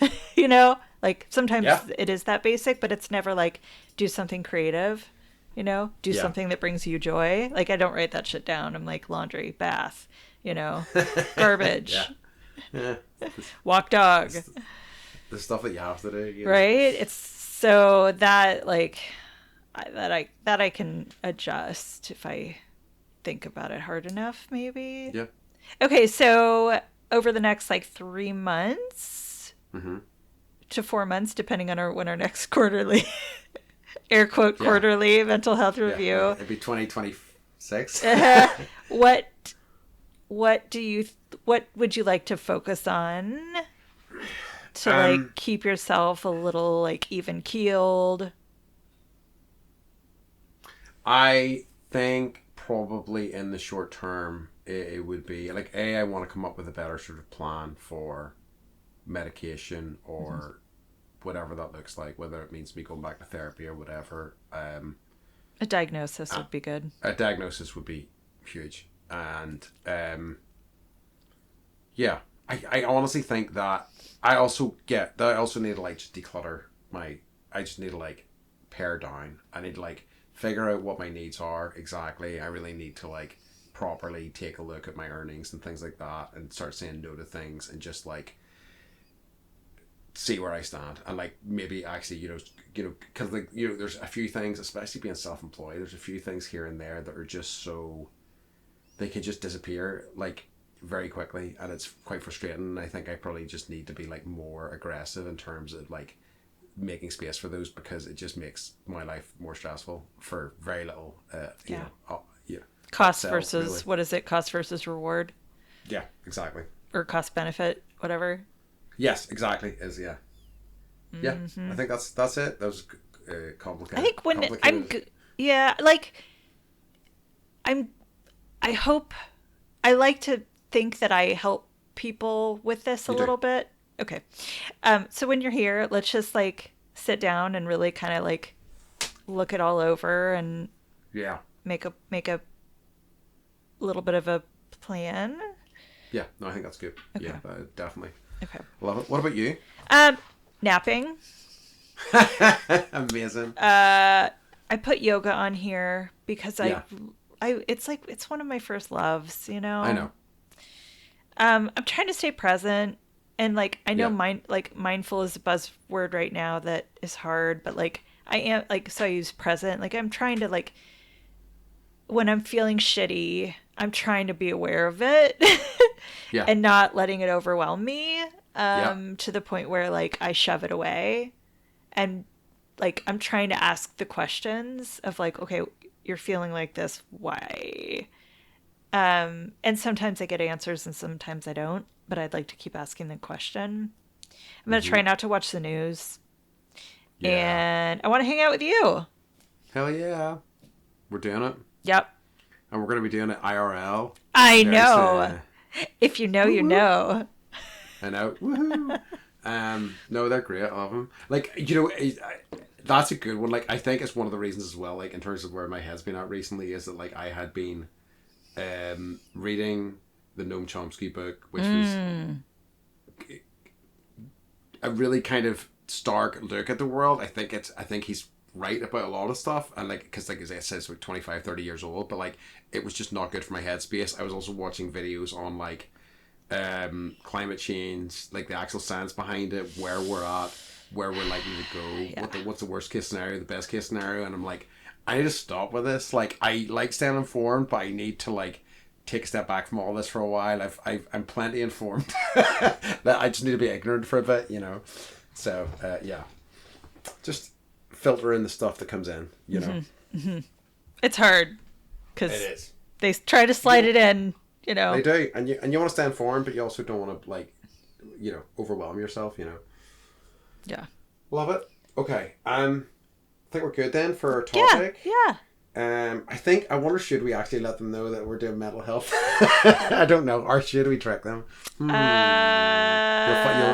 sometimes it is that basic, but it's never do something creative, do something that brings you joy. I don't write that shit down. I'm laundry, bath, garbage, walk dog. The stuff that you have to do. Right? It's so that that I can adjust if I think about it hard enough, maybe. Yeah. Okay, so over the next 3 months to 4 months, depending on when our next quarterly, air quote, quarterly mental health review. Yeah. It'd be 2026. What would you like to focus on to keep yourself a little even keeled? I think probably in the short term, it would be I want to come up with a better sort of plan for medication or whatever that looks like, whether it means me going back to therapy or whatever. A diagnosis would be good. A diagnosis would be huge. And I honestly think that I also need to just declutter I just need to pare down. I need to figure out what my needs are exactly. I really need to properly take a look at my earnings and things like that, and start saying no to things, and just see where I stand, and maybe actually because there's a few things, especially being self-employed, there's a few things here and there that are just so they can just disappear like very quickly, and it's quite frustrating. And I think I probably just need to be like more aggressive in terms of like making space for those, because it just makes my life more stressful for very little you know cost versus really. What is it, cost versus reward? Yeah, exactly. Or cost benefit, whatever. Yes, exactly. Is yeah I think that's it. That was complicated. I think when I hope, I like to think that I help people with this a little bit. Okay. So when you're here, let's just like sit down and really kind of like look it all over and make a little bit of a plan. Yeah, no, I think that's good. Okay. Yeah, definitely. Okay. Love it. What about you? Napping. Amazing. I put yoga on here because it's one of my first loves, you know. I know. I'm trying to stay present, and like I know mindful is a buzzword right now that is hard, but like I am like, so I use present. Like I'm trying to like, when I'm feeling shitty, I'm trying to be aware of it and not letting it overwhelm me to the point where like I shove it away. And like I'm trying to ask the questions of like, okay, you're feeling like this, why? And sometimes I get answers and sometimes I don't, but I'd like to keep asking the question. I'm going to try not to watch the news. And I want to hang out with you. Hell yeah. We're doing it. Yep. And we're going to be doing it IRL. I know. If you know, you know. I know. Woohoo. No, they're great. I love them. Like, you know, that's a good one. Like, I think it's one of the reasons as well, like, in terms of where my head's been at recently, is that, like, I had been reading the Noam Chomsky book, which was a really kind of stark look at the world. I think he's right about a lot of stuff, and like, because like as I said, it's like 25, 30 years old, but like it was just not good for my headspace. I was also watching videos on like climate change, like the actual science behind it, where we're at, where we're likely to go, what's the worst case scenario, the best case scenario, and I'm like, I need to stop with this. Like, I like staying informed, but I need to like take a step back from all this for a while. I'm plenty informed that I just need to be ignorant for a bit, you know. So just filter in the stuff that comes in, you know. It's hard because they try to slide it in, you know. They do, and you want to stay informed, but you also don't want to like, you know, overwhelm yourself, you know. Yeah. Love it. Okay. I think we're good then for our topic. Yeah. I wonder, should we actually let them know that we're doing mental health? I don't know. Or should we trick them?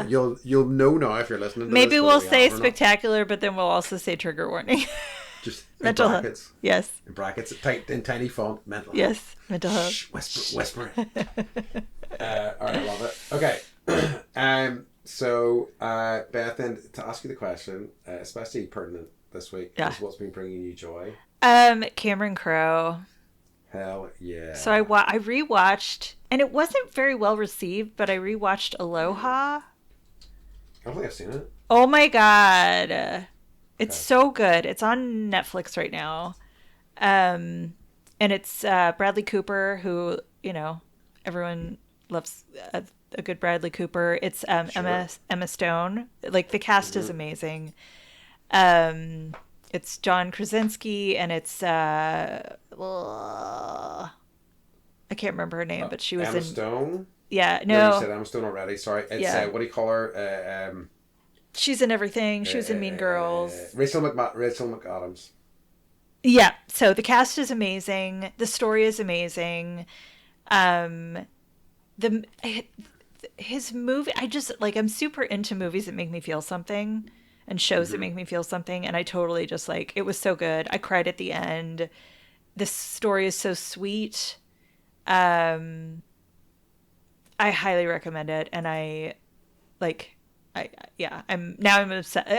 You'll know now if you're listening to maybe this, we'll say spectacular, but then we'll also say trigger warning. Just in mental brackets. Health. Yes. In brackets, in tiny font, mental health. Yes, mental health. Shh, whisper it. Alright, I love it. Okay. So, Beth, then to ask you the question, especially pertinent this week, is what's been bringing you joy? Cameron Crowe. Hell yeah. So I rewatched, and it wasn't very well received, but I rewatched Aloha. I don't think I've seen it. Oh my god. It's so good. It's on Netflix right now. And it's Bradley Cooper, who, you know, everyone loves a good Bradley Cooper. It's Emma Stone. Like, the cast is amazing. It's John Krasinski, and it's I can't remember her name, but she was Emma Stone. Yeah, no. You said Emma Stone already. Sorry, it's what do you call her? She's in everything. She was in Mean Girls. Rachel McAdams. Yeah. So the cast is amazing. The story is amazing. His movie. I'm super into movies that make me feel something. And shows that make me feel something, and I totally just like, it was so good. I cried at the end. This story is so sweet. I highly recommend it, and I'm obsessed.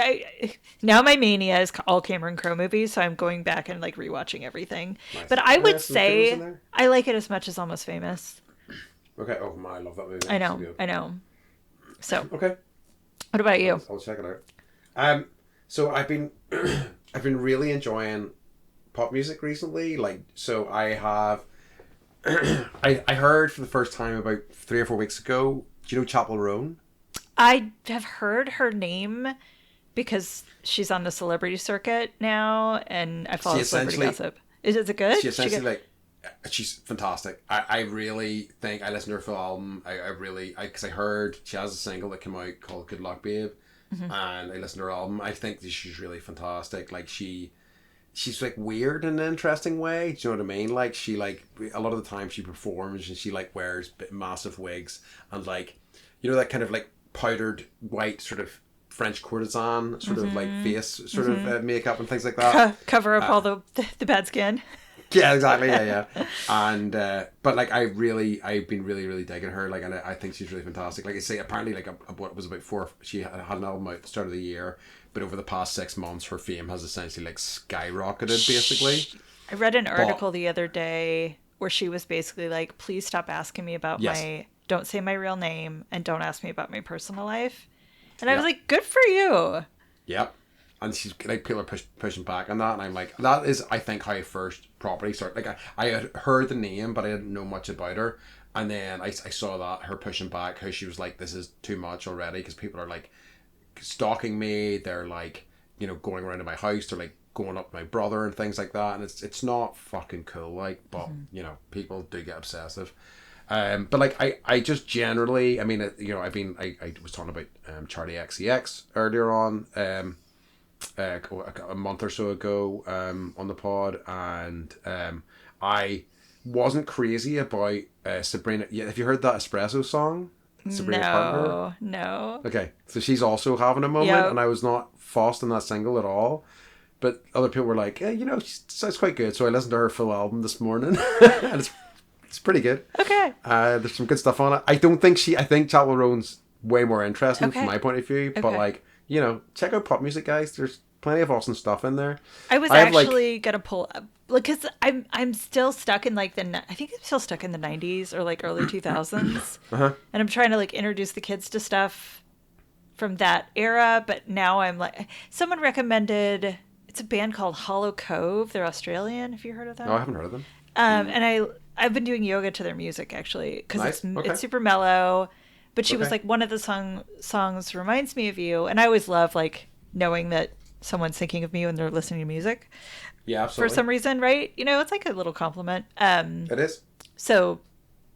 Now my mania is all Cameron Crowe movies, so I'm going back and like rewatching everything. Nice. But I would say I like it as much as Almost Famous. Okay. Oh my, I love that movie. I know. So okay. What about you? I'll check it out. So I've been really enjoying pop music recently. Like, so I have I heard for the first time about 3 or 4 weeks ago. Do you know Chapel Roan? I have heard her name because she's on the celebrity circuit now, and I follow celebrity gossip. Is it good? She essentially she's fantastic. I really think I listened to her full album. Because I heard she has a single that came out called Good Luck Babe, and I listened to her album. I think that she's really fantastic. Like she's like weird in an interesting way. Do you know what I mean? Like she like a lot of the time she performs and she like wears massive wigs and like, you know, that kind of like powdered white sort of French courtesan sort of like face sort of makeup and things like that. Cover up all the bad skin. Yeah, exactly. Yeah. And but like I've been really digging her. Like, and I think she's really fantastic. Like I say, apparently like what was about she had an album out at the start of the year, but over the past 6 months, her fame has essentially like skyrocketed. Basically, I read an article the other day where she was basically like, "Please stop asking me about don't say my real name and don't ask me about my personal life." And I was like, "Good for you." Yep. And she's like, people are pushing back on that, and I'm like, that is, I think, how I first properly started. Like, I had heard the name, but I didn't know much about her, and then I saw that her pushing back, how she was like, this is too much already, because people are like stalking me. They're like, you know, going around to my house. They're like going up to my brother and things like that, and it's not fucking cool. Like, but you know, people do get obsessive. But like I just generally, I mean, you know, I was talking about Charlie XCX earlier on. A month or so ago on the pod, and I wasn't crazy about Sabrina. Yeah, have you heard that Espresso song? Sabrina Carpenter? No. Okay, so she's also having a moment, and I was not fussed on that single at all. But other people were like, you know, she sounds quite good. So I listened to her full album this morning, and it's pretty good. Okay. There's some good stuff on it. I think Chapel Roan's way more interesting from my point of view, but like, you know, check out pop music, guys. There's plenty of awesome stuff in there. I was actually gonna pull up because I'm still stuck in like I think I'm still stuck in the 90s or like early 2000s, and I'm trying to like introduce the kids to stuff from that era. But now I'm like, someone recommended, it's a band called Hollow Cove. They're Australian. Have you heard of them? No, I haven't heard of them. And I've been doing yoga to their music actually because it's super mellow. But she was like, one of the songs reminds me of you. And I always love like knowing that someone's thinking of me when they're listening to music. Yeah, absolutely. For some reason, right? You know, it's like a little compliment. It is. So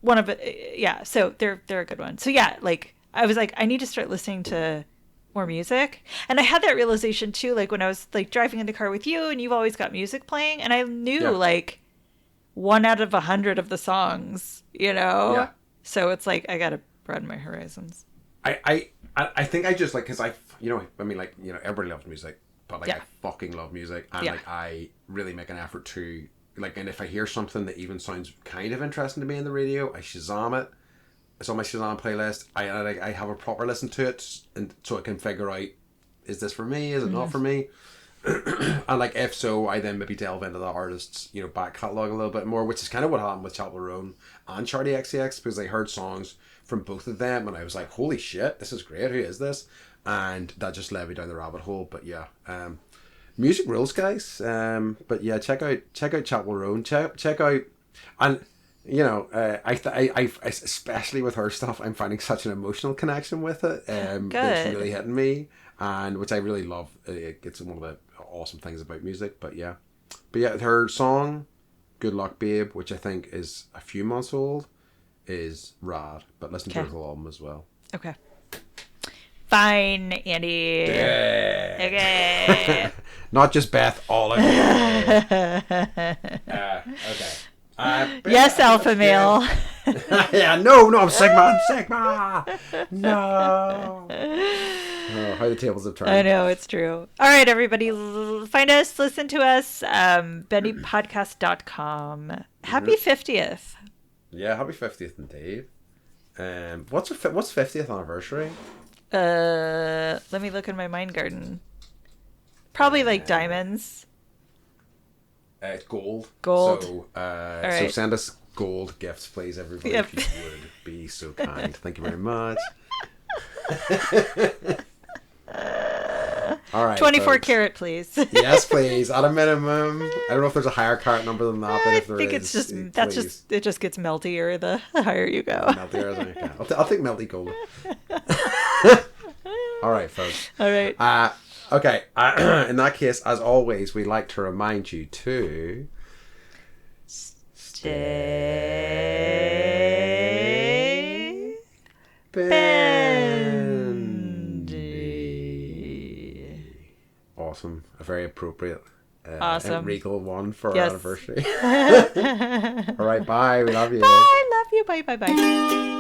so they're a good one. So yeah, like I was like, I need to start listening to more music. And I had that realization too, like when I was like driving in the car with you and you've always got music playing. And I knew like 1 out of 100 of the songs, you know? Yeah. So it's like, I got to broaden my horizons. I think I just like, because everybody loves music, but like I fucking love music, and like I really make an effort to like, and if I hear something that even sounds kind of interesting to me in the radio, I Shazam it. It's on my Shazam playlist. I have a proper listen to it, and so I can figure out, is this for me? Is it not for me? And like, if so, I then maybe delve into the artist's, you know, back catalogue a little bit more, which is kind of what happened with Chapel Roan and Charlie XCX, because I heard songs from both of them and I was like, holy shit, this is great, who is this? And that just led me down the rabbit hole. But yeah, music rules, guys. But yeah, check out Chapel Roan, check out, and you know, I especially with her stuff, I'm finding such an emotional connection with it. It's really hitting me, and which I really love. It's one of the awesome things about music. But yeah, her song "Good Luck Babe," which I think is a few months old, is rad. But listen to her whole album as well. Okay. Fine, Andy. Yeah. Okay. Not just Beth, all of it. Okay. Yes, alpha male. Yeah, no, I'm Sigma. No. Oh, how the tables have turned. I know, it's true. All right, everybody, find us, listen to us, bendypodcast.com. Happy 50th. Yeah, happy 50th indeed. What's 50th anniversary? Let me look in my mind garden. Probably like diamonds. Gold. So, right. So send us gold gifts, please, everybody. Yep. If you would be so kind. Thank you very much. All right. 24 folks. karat, please. Yes, please. At a minimum. I don't know if there's a higher carat number than that, but if there is, I think it's just it just gets meltier the higher you go. Meltier, okay. I'll take melty gold. All right, folks. All right. Okay. In that case, as always, we like to remind you to stay Bendy. Awesome. A very appropriate, awesome, regal one for our anniversary. All right. Bye. We love you. Bye. Love you. Bye. Bye. Bye.